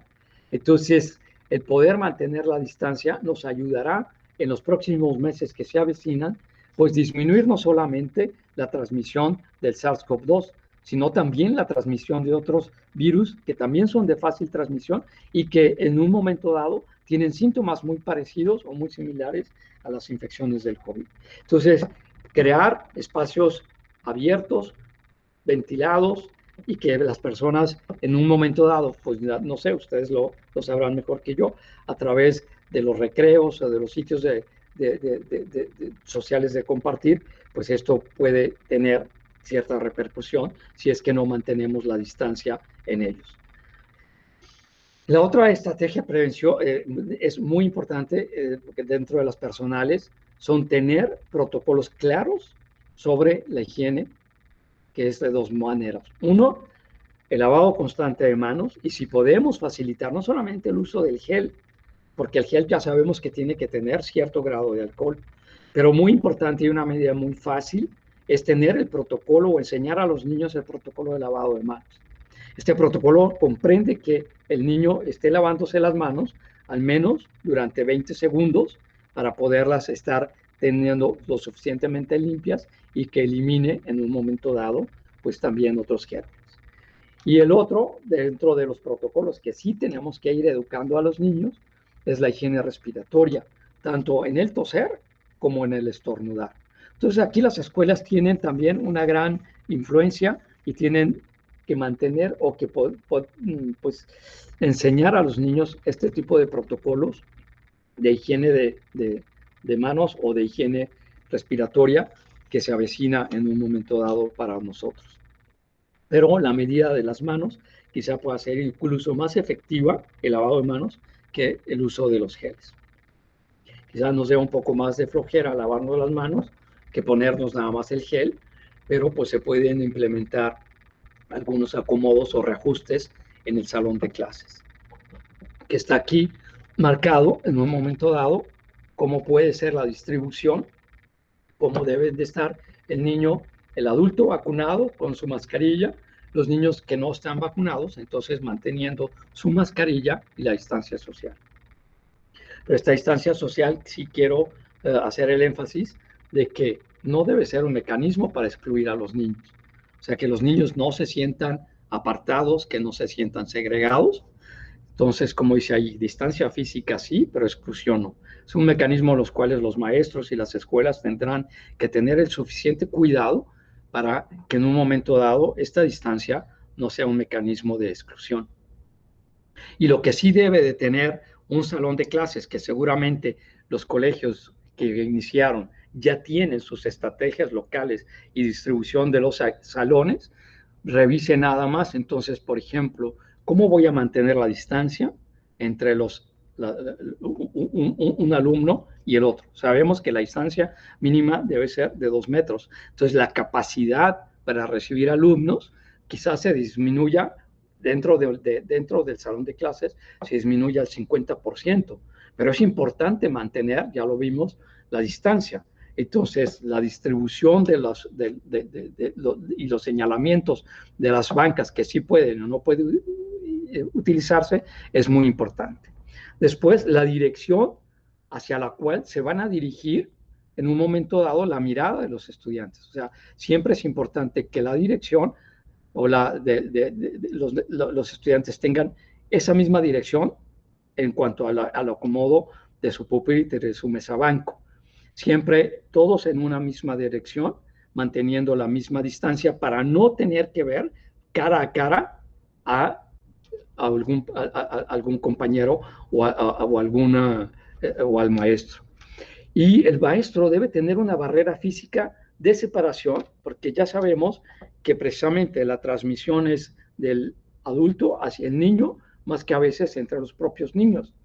Entonces, el poder mantener la distancia nos ayudará en los próximos meses que se avecinan, pues disminuir no solamente la transmisión del SARS-CoV-2, sino también la transmisión de otros virus que también son de fácil transmisión y que en un momento dado tienen síntomas muy parecidos o muy similares a las infecciones del COVID. Entonces, crear espacios abiertos, ventilados, y que las personas en un momento dado, pues no sé, ustedes lo sabrán mejor que yo, a través de los recreos o de los sitios sociales de compartir, pues esto puede tener cierta repercusión si es que no mantenemos la distancia en ellos. La otra estrategia de prevención es muy importante porque dentro de las personales son tener protocolos claros sobre la higiene, que es de 2 maneras. Uno, el lavado constante de manos, y si podemos facilitar no solamente el uso del gel, porque el gel ya sabemos que tiene que tener cierto grado de alcohol, pero muy importante y una medida muy fácil es tener el protocolo o enseñar a los niños el protocolo de lavado de manos. Este protocolo comprende que el niño esté lavándose las manos al menos durante 20 segundos para poderlas estar teniendo lo suficientemente limpias y que elimine en un momento dado pues también otros gérmenes. Y el otro, dentro de los protocolos que sí tenemos que ir educando a los niños, es la higiene respiratoria, tanto en el toser como en el estornudar. Entonces aquí las escuelas tienen también una gran influencia y tienen que mantener o que pues, enseñar a los niños este tipo de protocolos de higiene de manos o de higiene respiratoria que se avecina en un momento dado para nosotros. Pero la medida de las manos quizá pueda ser incluso más efectiva el lavado de manos que el uso de los geles. Quizás nos dé un poco más de flojera lavarnos las manos que ponernos nada más el gel, pero pues se pueden implementar algunos acomodos o reajustes en el salón de clases, que está aquí marcado en un momento dado cómo puede ser la distribución, cómo debe de estar el niño, el adulto vacunado con su mascarilla, los niños que no están vacunados, entonces manteniendo su mascarilla y la distancia social. Pero esta distancia social sí quiero hacer el énfasis de que no debe ser un mecanismo para excluir a los niños. O sea, que los niños no se sientan apartados, que no se sientan segregados. Entonces, como dice ahí, distancia física sí, pero exclusión no. Es un mecanismo en los cuales los maestros y las escuelas tendrán que tener el suficiente cuidado para que en un momento dado esta distancia no sea un mecanismo de exclusión. Y lo que sí debe de tener un salón de clases, que seguramente los colegios que iniciaron ya tienen sus estrategias locales y distribución de los salones, revise nada más. Entonces, por ejemplo, ¿cómo voy a mantener la distancia entre un alumno y el otro? Sabemos que la distancia mínima debe ser de 2 metros. Entonces, la capacidad para recibir alumnos quizás se disminuya dentro del salón de clases, se disminuye al 50%, pero es importante mantener, ya lo vimos, la distancia. Entonces, la distribución y los señalamientos de las bancas que sí pueden o no pueden utilizarse es muy importante. Después, la dirección hacia la cual se van a dirigir en un momento dado la mirada de los estudiantes. O sea, siempre es importante que la dirección o los estudiantes tengan esa misma dirección en cuanto al acomodo de su pupitre, de su mesa banco. Siempre todos en una misma dirección, manteniendo la misma distancia para no tener que ver cara a cara a algún compañero o al maestro. Y el maestro debe tener una barrera física de separación, porque ya sabemos que precisamente la transmisión es del adulto hacia el niño, más que a veces entre los propios niños.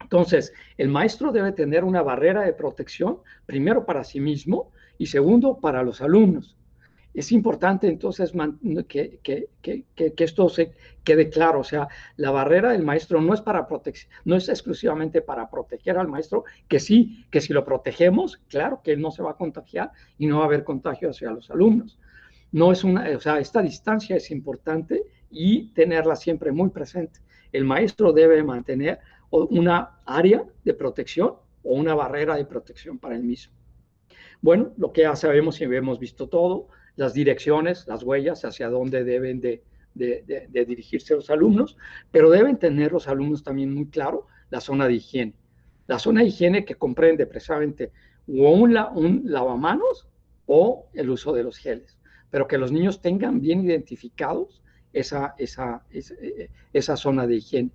Entonces, el maestro debe tener una barrera de protección, primero para sí mismo y segundo para los alumnos. Es importante entonces que esto se quede claro. O sea, la barrera del maestro no es no es exclusivamente para proteger al maestro, que sí, que si lo protegemos, claro que él no se va a contagiar y no va a haber contagio hacia los alumnos. No es o sea, esta distancia es importante y tenerla siempre muy presente. El maestro debe mantener una área de protección o una barrera de protección para él mismo. Bueno, lo que ya sabemos y hemos visto todo, las direcciones, las huellas hacia dónde deben de dirigirse los alumnos, pero deben tener los alumnos también muy claro la zona de higiene. La zona de higiene que comprende precisamente o un lavamanos o el uso de los geles, pero que los niños tengan bien identificados esa zona de higiene.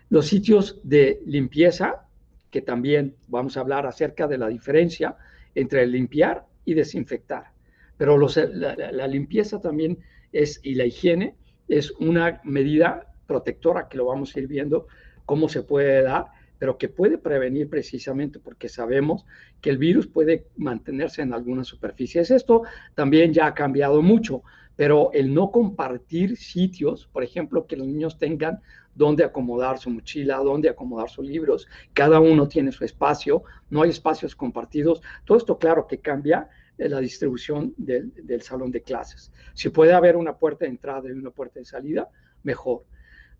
Los sitios de limpieza, que también vamos a hablar acerca de la diferencia entre limpiar y desinfectar. Pero la limpieza también y la higiene es una medida protectora que lo vamos a ir viendo cómo se puede dar, pero que puede prevenir precisamente porque sabemos que el virus puede mantenerse en algunas superficies. Esto también ya ha cambiado mucho, pero el no compartir sitios, por ejemplo, que los niños tengan dónde acomodar su mochila, dónde acomodar sus libros, cada uno tiene su espacio, no hay espacios compartidos. Todo esto, claro, que cambia la distribución del salón de clases. Si puede haber una puerta de entrada y una puerta de salida, mejor.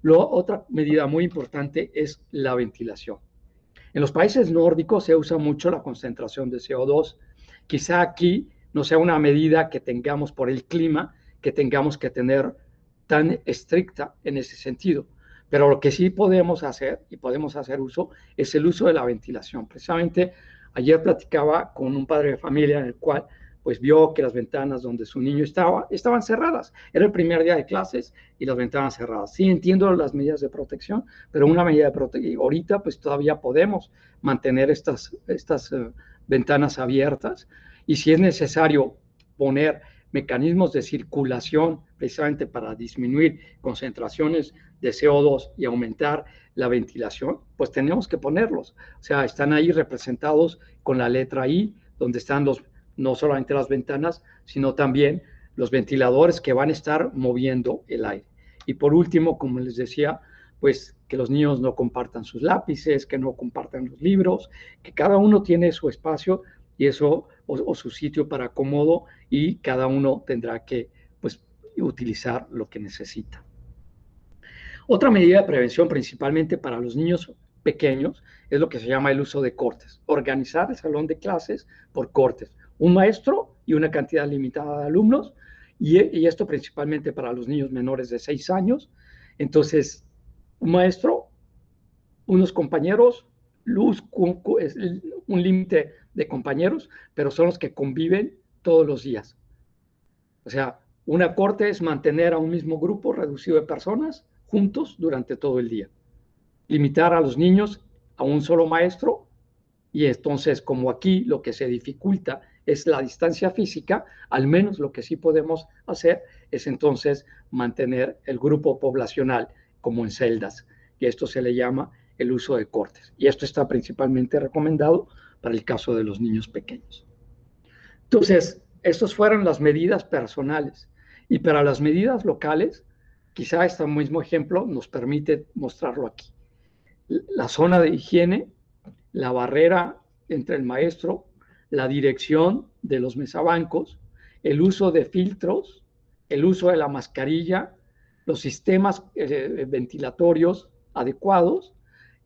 Otra medida muy importante es la ventilación. En los países nórdicos se usa mucho la concentración de CO2. Quizá aquí no sea una medida que tengamos por el clima, que tengamos que tener tan estricta en ese sentido. Pero lo que sí podemos hacer, y podemos hacer uso, es el uso de la ventilación. Precisamente ayer platicaba con un padre de familia en el cual pues vio que las ventanas donde su niño estaban cerradas. Era el primer día de clases y las ventanas cerradas. Sí, entiendo las medidas de protección, pero una medida de protección, ahorita pues todavía podemos mantener estas ventanas abiertas, y si es necesario poner mecanismos de circulación precisamente para disminuir concentraciones de CO2 y aumentar la ventilación, pues tenemos que ponerlos. O sea, están ahí representados con la letra I, donde están no solamente las ventanas, sino también los ventiladores que van a estar moviendo el aire. Y por último, como les decía, pues que los niños no compartan sus lápices, que no compartan los libros, que cada uno tiene su espacio y eso, o su sitio para acomodo, y cada uno tendrá que pues utilizar lo que necesita. Otra medida de prevención, principalmente para los niños pequeños, es lo que se llama el uso de cortes. Organizar el salón de clases por cortes. Un maestro y una cantidad limitada de alumnos, y esto principalmente para los niños menores de 6 años. Entonces, un maestro, unos compañeros, un límite de compañeros, pero son los que conviven todos los días. O sea, una corte es mantener a un mismo grupo reducido de personas juntos durante todo el día. Limitar a los niños a un solo maestro, y entonces, como aquí lo que se dificulta es la distancia física, al menos lo que sí podemos hacer es entonces mantener el grupo poblacional como en celdas, y esto se le llama el uso de cortes. Y esto está principalmente recomendado para el caso de los niños pequeños. Entonces, estas fueron las medidas personales. Y para las medidas locales, quizá este mismo ejemplo nos permite mostrarlo aquí. La zona de higiene, la barrera entre el maestro, la dirección de los mesabancos, el uso de filtros, el uso de la mascarilla, los sistemas ventilatorios adecuados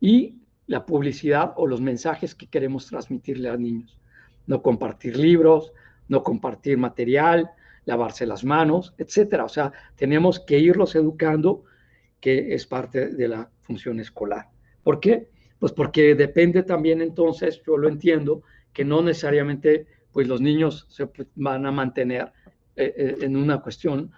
y la publicidad o los mensajes que queremos transmitirle a niños. No compartir libros, no compartir material, lavarse las manos, etcétera. O sea, tenemos que irlos educando, que es parte de la función escolar. ¿Por qué? Pues porque depende también, entonces, yo lo entiendo, que no necesariamente pues los niños se van a mantener en una cuestión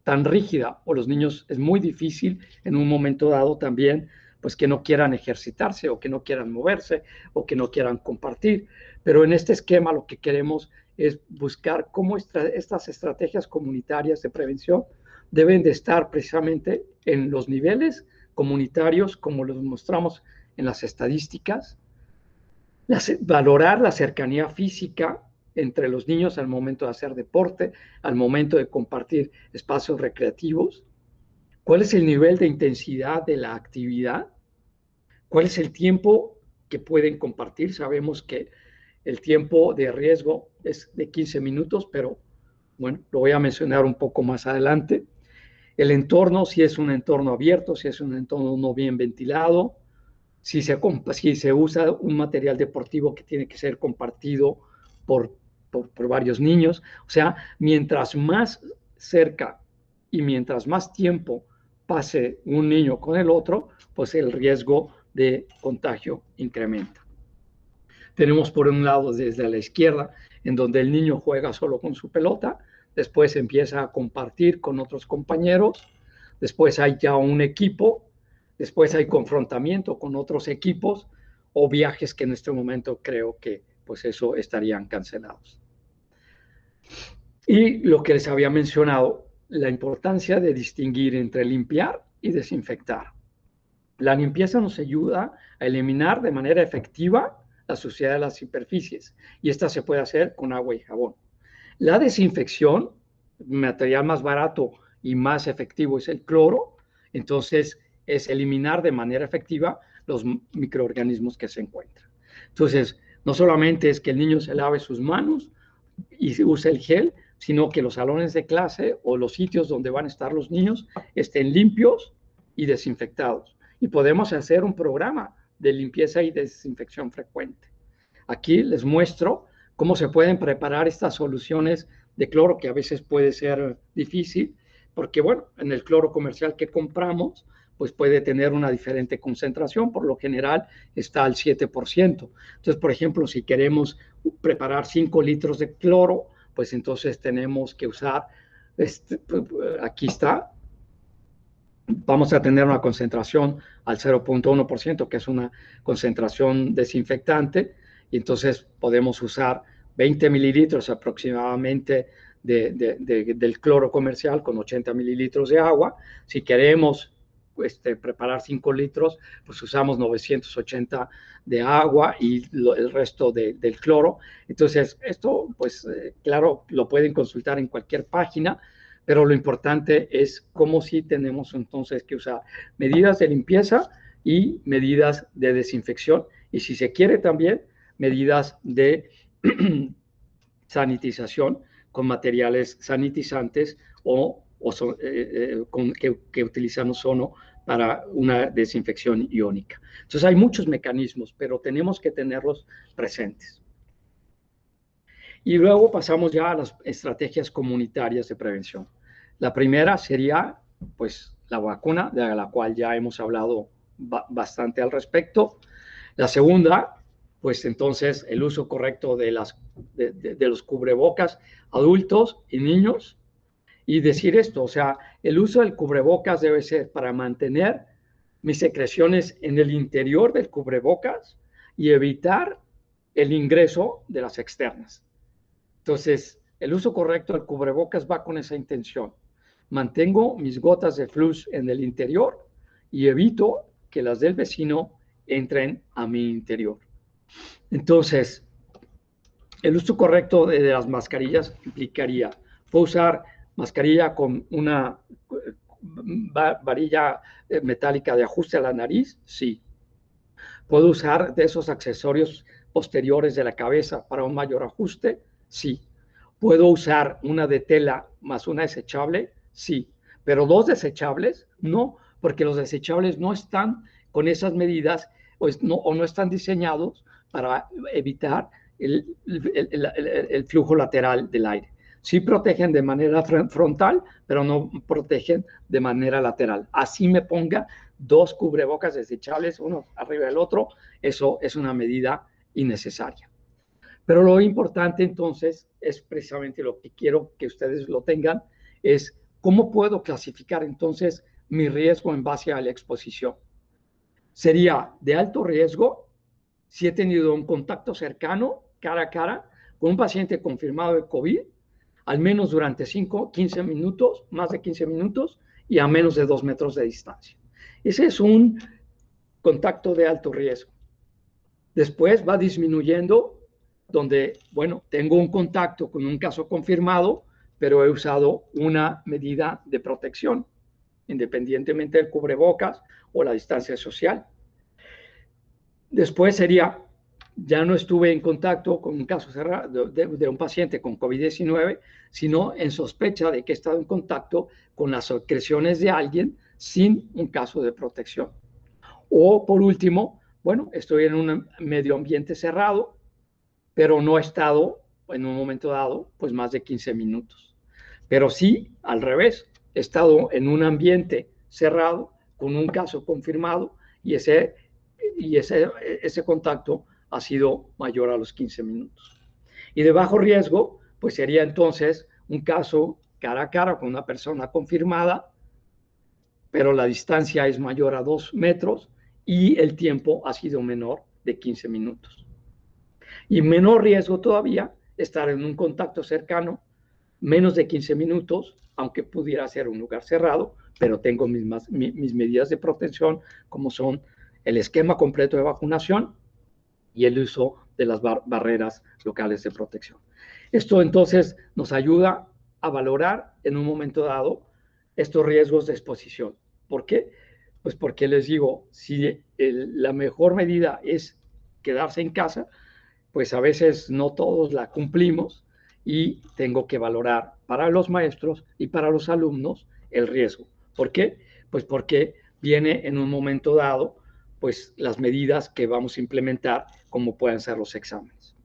tan rígida, o los niños es muy difícil en un momento dado también pues que no quieran ejercitarse o que no quieran moverse o que no quieran compartir. Pero en este esquema lo que queremos es buscar cómo estas estrategias comunitarias de prevención deben de estar precisamente en los niveles comunitarios, como los mostramos en las estadísticas, valorar la cercanía física entre los niños al momento de hacer deporte, al momento de compartir espacios recreativos, cuál es el nivel de intensidad de la actividad, cuál es el tiempo que pueden compartir. Sabemos que el tiempo de riesgo es de 15 minutos, pero bueno, lo voy a mencionar un poco más adelante. El entorno, si es un entorno abierto, si es un entorno no bien ventilado, si se usa un material deportivo que tiene que ser compartido por varios niños. O sea, mientras más cerca y mientras más tiempo pase un niño con el otro, pues el riesgo de contagio incrementa. Tenemos por un lado desde la izquierda, en donde el niño juega solo con su pelota, después empieza a compartir con otros compañeros, después hay ya un equipo, después hay confrontamiento con otros equipos o viajes que en este momento creo que pues eso estarían cancelados. Y lo que les había mencionado, la importancia de distinguir entre limpiar y desinfectar. La limpieza nos ayuda a eliminar de manera efectiva la suciedad de las superficies, y esta se puede hacer con agua y jabón. La desinfección, material más barato y más efectivo es el cloro, entonces es eliminar de manera efectiva los microorganismos que se encuentran. Entonces, no solamente es que el niño se lave sus manos y use el gel, sino que los salones de clase o los sitios donde van a estar los niños estén limpios y desinfectados. Y podemos hacer un programa de limpieza y desinfección frecuente. Aquí les muestro cómo se pueden preparar estas soluciones de cloro, que a veces puede ser difícil, porque bueno, en el cloro comercial que compramos, pues puede tener una diferente concentración, por lo general está al 7%. Entonces, por ejemplo, si queremos preparar 5 litros de cloro, pues entonces tenemos que usar, aquí está, vamos a tener una concentración al 0.1%, que es una concentración desinfectante, y entonces podemos usar 20 mililitros aproximadamente del cloro comercial con 80 mililitros de agua. Si queremos preparar 5 litros, pues usamos 980 de agua y el resto del cloro. Entonces, esto, pues, claro, lo pueden consultar en cualquier página, pero lo importante es cómo sí tenemos entonces que usar medidas de limpieza y medidas de desinfección, y si se quiere también medidas de sanitización con materiales sanitizantes que utilizan ozono para una desinfección iónica. Entonces hay muchos mecanismos, pero tenemos que tenerlos presentes. Y luego pasamos ya a las estrategias comunitarias de prevención. La primera sería, pues, la vacuna, de la cual ya hemos hablado bastante al respecto. La segunda, pues entonces el uso correcto de los cubrebocas adultos y niños. Y decir esto, o sea, el uso del cubrebocas debe ser para mantener mis secreciones en el interior del cubrebocas y evitar el ingreso de las externas. Entonces, el uso correcto del cubrebocas va con esa intención. Mantengo mis gotas de flux en el interior y evito que las del vecino entren a mi interior. Entonces, el uso correcto de las mascarillas implicaría, ¿puedo usar mascarilla con una varilla metálica de ajuste a la nariz? Sí. ¿Puedo usar de esos accesorios posteriores de la cabeza para un mayor ajuste? Sí. ¿Puedo usar una de tela más una desechable? Sí. Pero dos desechables, no, porque los desechables no están con esas medidas o no están diseñados para evitar el flujo lateral del aire. Sí protegen de manera frontal, pero no protegen de manera lateral. Así me ponga dos cubrebocas desechables, uno arriba del otro, eso es una medida innecesaria. Pero lo importante entonces es precisamente lo que quiero que ustedes lo tengan, es cómo puedo clasificar entonces mi riesgo en base a la exposición. Sería de alto riesgo si he tenido un contacto cercano, cara a cara, con un paciente confirmado de COVID, al menos durante 15 minutos, más de 15 minutos, y a menos de 2 metros de distancia. Ese es un contacto de alto riesgo. Después va disminuyendo, donde, bueno, tengo un contacto con un caso confirmado, pero he usado una medida de protección, independientemente del cubrebocas o la distancia social. Después sería, ya no estuve en contacto con un caso cerrado de un paciente con COVID-19, sino en sospecha de que he estado en contacto con las secreciones de alguien sin un caso de protección. O por último, bueno, estoy en un medio ambiente cerrado, pero no he estado en un momento dado, pues más de 15 minutos. Pero sí, al revés, he estado en un ambiente cerrado con un caso confirmado y ese contacto ha sido mayor a los 15 minutos. Y de bajo riesgo, pues sería entonces un caso cara a cara con una persona confirmada, pero la distancia es mayor a 2 metros y el tiempo ha sido menor de 15 minutos. Y menor riesgo todavía estar en un contacto cercano, menos de 15 minutos, aunque pudiera ser un lugar cerrado, pero tengo mis medidas de protección, como son el esquema completo de vacunación y el uso de las barreras locales de protección. Esto entonces nos ayuda a valorar en un momento dado estos riesgos de exposición. ¿Por qué? Pues porque les digo, si la mejor medida es quedarse en casa, pues a veces no todos la cumplimos y tengo que valorar para los maestros y para los alumnos el riesgo. ¿Por qué? Pues porque viene en un momento dado pues las medidas que vamos a implementar, como pueden ser los exámenes.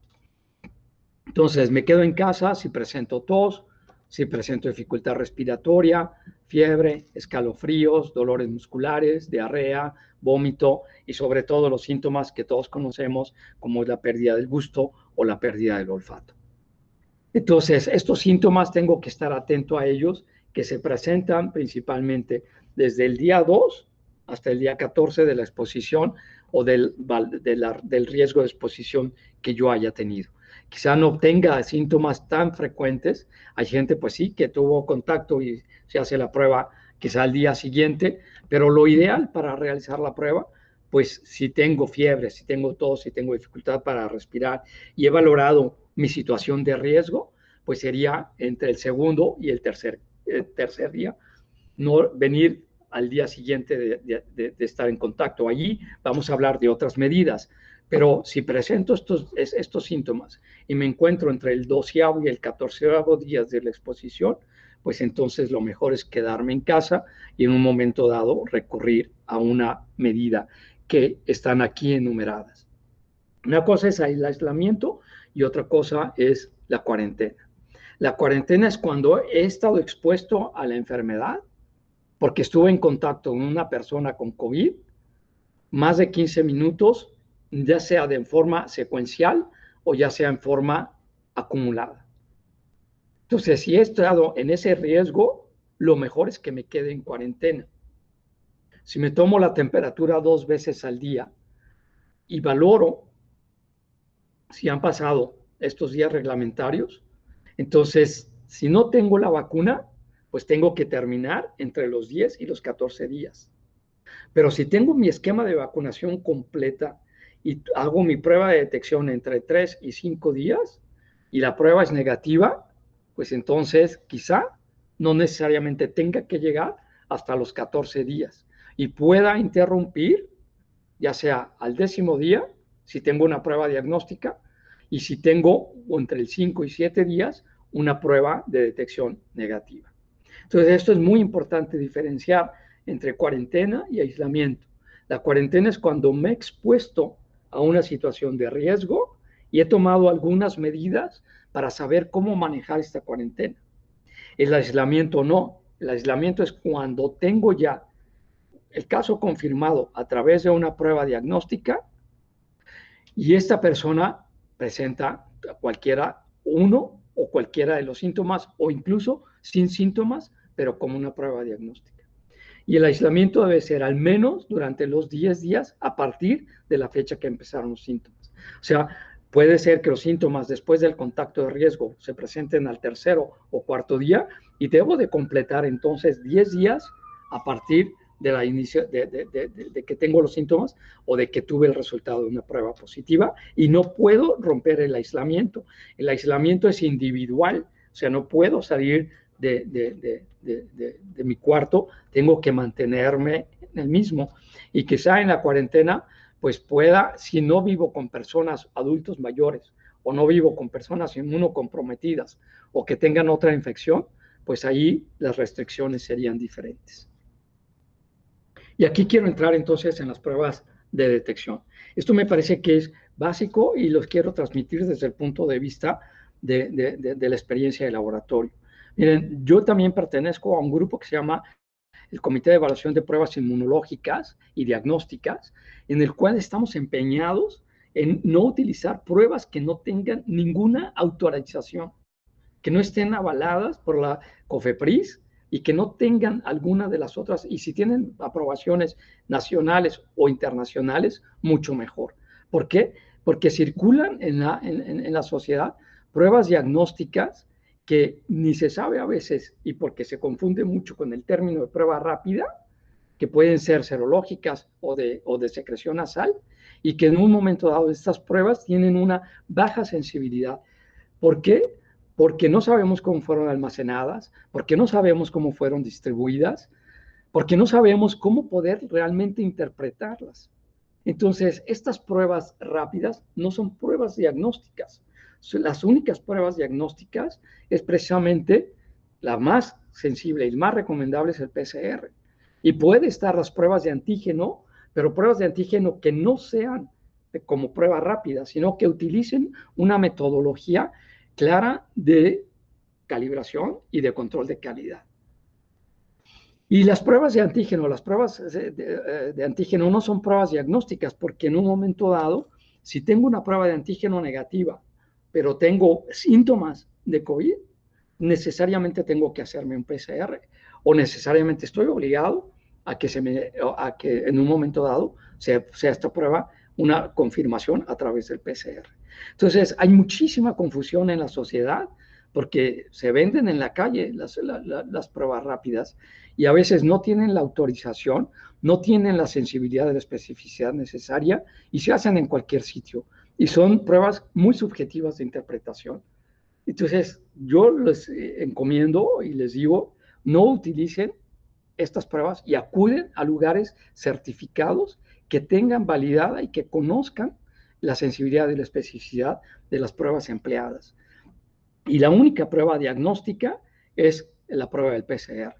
Entonces, me quedo en casa si presento tos, si presento dificultad respiratoria, fiebre, escalofríos, dolores musculares, diarrea, vómito y sobre todo los síntomas que todos conocemos como la pérdida del gusto o la pérdida del olfato. Entonces, estos síntomas tengo que estar atento a ellos, que se presentan principalmente desde el día 2 hasta el día 14 de la exposición o del riesgo de exposición que yo haya tenido. Quizá no tenga síntomas tan frecuentes. Hay gente, pues sí, que tuvo contacto y se hace la prueba quizá al día siguiente, pero lo ideal para realizar la prueba, pues si tengo fiebre, si tengo tos, si tengo dificultad para respirar y he valorado mi situación de riesgo, pues sería entre el segundo y el tercer día, no venir al día siguiente de estar en contacto. Allí vamos a hablar de otras medidas, pero si presento estos síntomas y me encuentro entre el 12º y el 14º día de la exposición, pues entonces lo mejor es quedarme en casa y en un momento dado recurrir a una medida que están aquí enumeradas. Una cosa es el aislamiento y otra cosa es la cuarentena. La cuarentena es cuando he estado expuesto a la enfermedad porque estuve en contacto con una persona con COVID más de 15 minutos, ya sea de forma secuencial o ya sea en forma acumulada. Entonces, si he estado en ese riesgo, lo mejor es que me quede en cuarentena. Si me tomo la temperatura 2 veces al día y valoro si han pasado estos días reglamentarios, entonces, si no tengo la vacuna, pues tengo que terminar entre los 10 y los 14 días. Pero si tengo mi esquema de vacunación completa y hago mi prueba de detección entre 3 y 5 días y la prueba es negativa, pues entonces quizá no necesariamente tenga que llegar hasta los 14 días y pueda interrumpir, ya sea al 10º día, si tengo una prueba diagnóstica, y si tengo entre el 5 y 7 días una prueba de detección negativa. Entonces, esto es muy importante diferenciar entre cuarentena y aislamiento. La cuarentena es cuando me he expuesto a una situación de riesgo y he tomado algunas medidas para saber cómo manejar esta cuarentena. El aislamiento no. El aislamiento es cuando tengo ya el caso confirmado a través de una prueba diagnóstica y esta persona presenta cualquiera, uno o cualquiera de los síntomas o incluso sin síntomas, pero como una prueba diagnóstica. Y el aislamiento debe ser al menos durante los 10 días a partir de la fecha que empezaron los síntomas. O sea, puede ser que los síntomas después del contacto de riesgo se presenten al 3º o 4º día y debo de completar entonces 10 días a partir de la inicio, de que tengo los síntomas o de que tuve el resultado de una prueba positiva y no puedo romper el aislamiento. El aislamiento es individual, o sea, no puedo salir de mi cuarto, tengo que mantenerme en el mismo. Y quizá en la cuarentena, pues pueda, si no vivo con personas adultos mayores o no vivo con personas inmunocomprometidas o que tengan otra infección, pues ahí las restricciones serían diferentes. Y aquí quiero entrar entonces en las pruebas de detección. Esto me parece que es básico y los quiero transmitir desde el punto de vista de la experiencia de laboratorio. Miren, yo también pertenezco a un grupo que se llama el Comité de Evaluación de Pruebas Inmunológicas y Diagnósticas, en el cual estamos empeñados en no utilizar pruebas que no tengan ninguna autorización, que no estén avaladas por la COFEPRIS y que no tengan alguna de las otras, y si tienen aprobaciones nacionales o internacionales, mucho mejor. ¿Por qué? Porque circulan en la sociedad pruebas diagnósticas que ni se sabe a veces, y porque se confunde mucho con el término de prueba rápida, que pueden ser serológicas o de secreción nasal, y que en un momento dado estas pruebas tienen una baja sensibilidad. ¿Por qué? Porque no sabemos cómo fueron almacenadas, porque no sabemos cómo fueron distribuidas, porque no sabemos cómo poder realmente interpretarlas. Entonces, estas pruebas rápidas no son pruebas diagnósticas. Las únicas pruebas diagnósticas es precisamente la más sensible y la más recomendable es el PCR. Y puede estar las pruebas de antígeno, pero pruebas de antígeno que no sean como prueba rápida, sino que utilicen una metodología clara de calibración y de control de calidad. Y las pruebas de antígeno, las pruebas de antígeno no son pruebas diagnósticas, porque en un momento dado, si tengo una prueba de antígeno negativa, pero tengo síntomas de COVID, necesariamente tengo que hacerme un PCR o necesariamente estoy obligado a que en un momento dado sea esta prueba una confirmación a través del PCR. Entonces, hay muchísima confusión en la sociedad porque se venden en la calle las pruebas rápidas y a veces no tienen la autorización, no tienen la sensibilidad de la especificidad necesaria y se hacen en cualquier sitio. Y son pruebas muy subjetivas de interpretación. Entonces, yo les encomiendo y les digo, no utilicen estas pruebas y acuden a lugares certificados que tengan validada y que conozcan la sensibilidad y la especificidad de las pruebas empleadas. Y la única prueba diagnóstica es la prueba del PCR.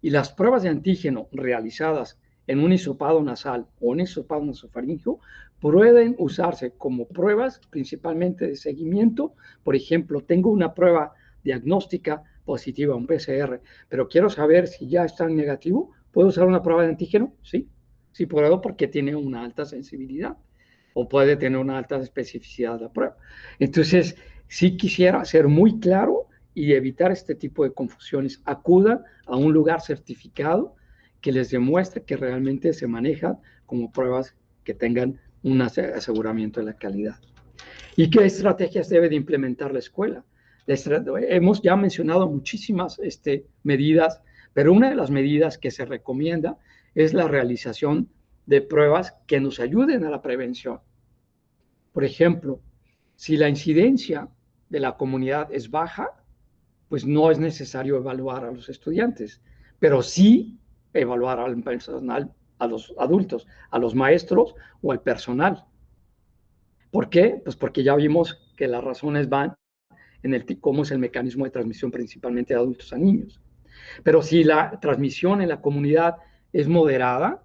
Y las pruebas de antígeno realizadas en un hisopado nasal o un hisopado nasofaríngeo pueden usarse como pruebas principalmente de seguimiento. Por ejemplo, tengo una prueba diagnóstica positiva, un PCR, pero quiero saber si ya está en negativo. ¿Puedo usar una prueba de antígeno? Sí, sí puedo porque tiene una alta sensibilidad o puede tener una alta especificidad de la prueba. Entonces, sí quisiera ser muy claro y evitar este tipo de confusiones. Acudan a un lugar certificado que les demuestre que realmente se manejan como pruebas que tengan un aseguramiento de la calidad. ¿Y qué estrategias debe de implementar la escuela? Hemos ya mencionado muchísimas medidas, pero una de las medidas que se recomienda es la realización de pruebas que nos ayuden a la prevención. Por ejemplo, si la incidencia de la comunidad es baja, pues no es necesario evaluar a los estudiantes, pero sí evaluar al personal, a los adultos, a los maestros o al personal. ¿Por qué? Pues porque ya vimos que las razones van en cómo es el mecanismo de transmisión principalmente de adultos a niños. Pero si la transmisión en la comunidad es moderada,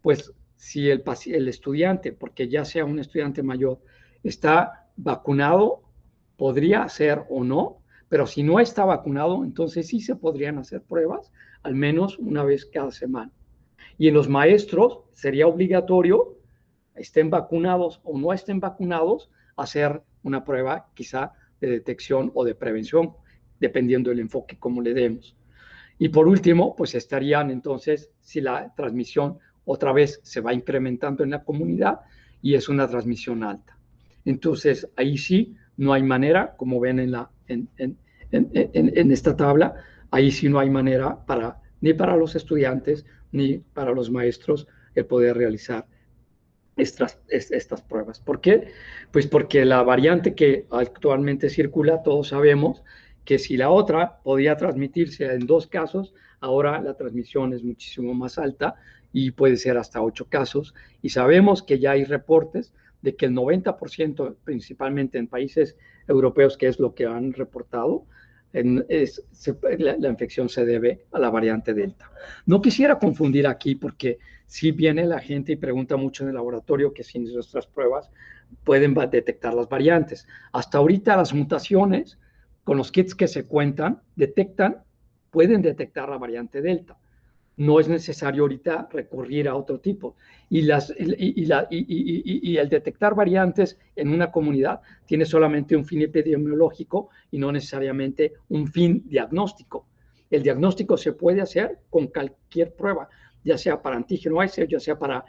pues si el estudiante, porque ya sea un estudiante mayor, está vacunado, podría ser o no, pero si no está vacunado, entonces sí se podrían hacer pruebas, al menos una vez cada semana. Y en los maestros sería obligatorio, estén vacunados o no estén vacunados, hacer una prueba quizá de detección o de prevención, dependiendo del enfoque como le demos. Y por último, pues estarían entonces, si la transmisión otra vez se va incrementando en la comunidad y es una transmisión alta. Entonces, ahí sí no hay manera, como ven en esta tabla, ahí sí no hay manera ni para los estudiantes ni para los maestros el poder realizar estas pruebas. ¿Por qué? Pues porque la variante que actualmente circula, todos sabemos que si la otra podía transmitirse en 2 casos, ahora la transmisión es muchísimo más alta y puede ser hasta 8 casos. Y sabemos que ya hay reportes de que el 90%, principalmente en países europeos, que es lo que han reportado, la infección se debe a la variante Delta. No quisiera confundir aquí porque si viene la gente y pregunta mucho en el laboratorio que si nuestras pruebas pueden detectar las variantes. Hasta ahorita las mutaciones con los kits que se cuentan pueden detectar la variante Delta. No es necesario ahorita recurrir a otro tipo. Y el detectar variantes en una comunidad tiene solamente un fin epidemiológico y no necesariamente un fin diagnóstico. El diagnóstico se puede hacer con cualquier prueba, ya sea para antígeno A, ya sea para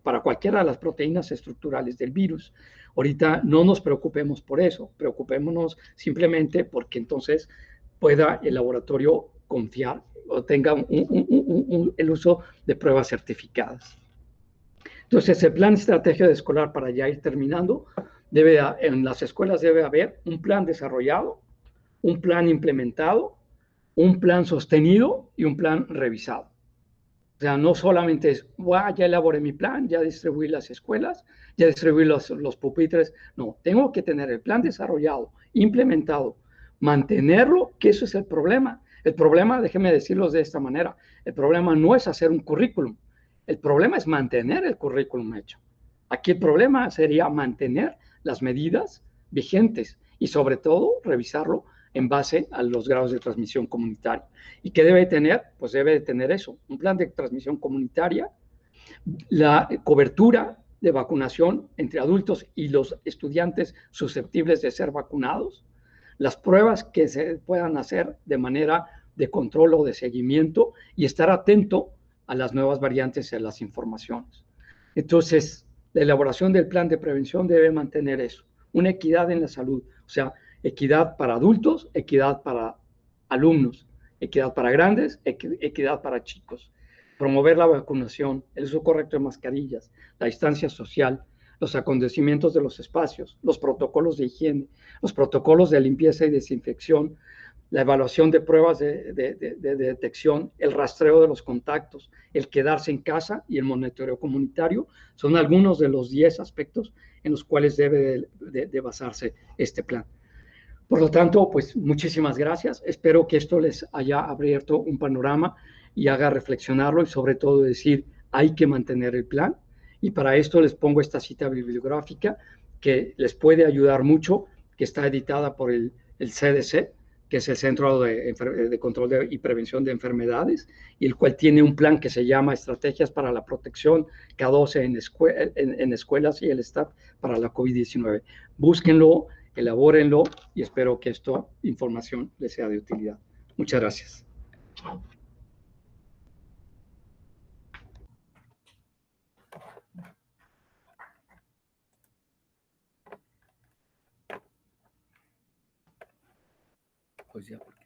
para cualquiera de las proteínas estructurales del virus. Ahorita no nos preocupemos por eso, preocupémonos simplemente porque entonces pueda el laboratorio confiar o tenga el uso de pruebas certificadas. Entonces, el plan de estrategia de escolar, para ya ir terminando, en las escuelas debe haber un plan desarrollado, un plan implementado, un plan sostenido y un plan revisado. O sea, no solamente es, ya elaboré mi plan, ya distribuí las escuelas, ya distribuí los pupitres. No, tengo que tener el plan desarrollado, implementado, mantenerlo, que eso es el problema. El problema, déjenme decirlo de esta manera, el problema no es hacer un currículum, el problema es mantener el currículum hecho. Aquí el problema sería mantener las medidas vigentes y sobre todo revisarlo en base a los grados de transmisión comunitaria. ¿Y qué debe tener? Pues debe de tener eso, un plan de transmisión comunitaria, la cobertura de vacunación entre adultos y los estudiantes susceptibles de ser vacunados, las pruebas que se puedan hacer de manera de control o de seguimiento y estar atento a las nuevas variantes y a las informaciones. Entonces, la elaboración del plan de prevención debe mantener eso, una equidad en la salud, o sea, equidad para adultos, equidad para alumnos, equidad para grandes, equidad para chicos. Promover la vacunación, el uso correcto de mascarillas, la distancia social, los acontecimientos de los espacios, los protocolos de higiene, los protocolos de limpieza y desinfección, la evaluación de pruebas de detección, el rastreo de los contactos, el quedarse en casa y el monitoreo comunitario, son algunos de los 10 aspectos en los cuales debe de basarse este plan. Por lo tanto, pues muchísimas gracias. Espero que esto les haya abierto un panorama y haga reflexionarlo y sobre todo decir, hay que mantener el plan. Y para esto les pongo esta cita bibliográfica que les puede ayudar mucho, que está editada por el CDC, que es el Centro de Control y Prevención de Enfermedades, y el cual tiene un plan que se llama Estrategias para la Protección K12 en escuelas y el staff para la COVID-19. Búsquenlo, elabórenlo y espero que esta información les sea de utilidad. Muchas gracias. Pues ya, porque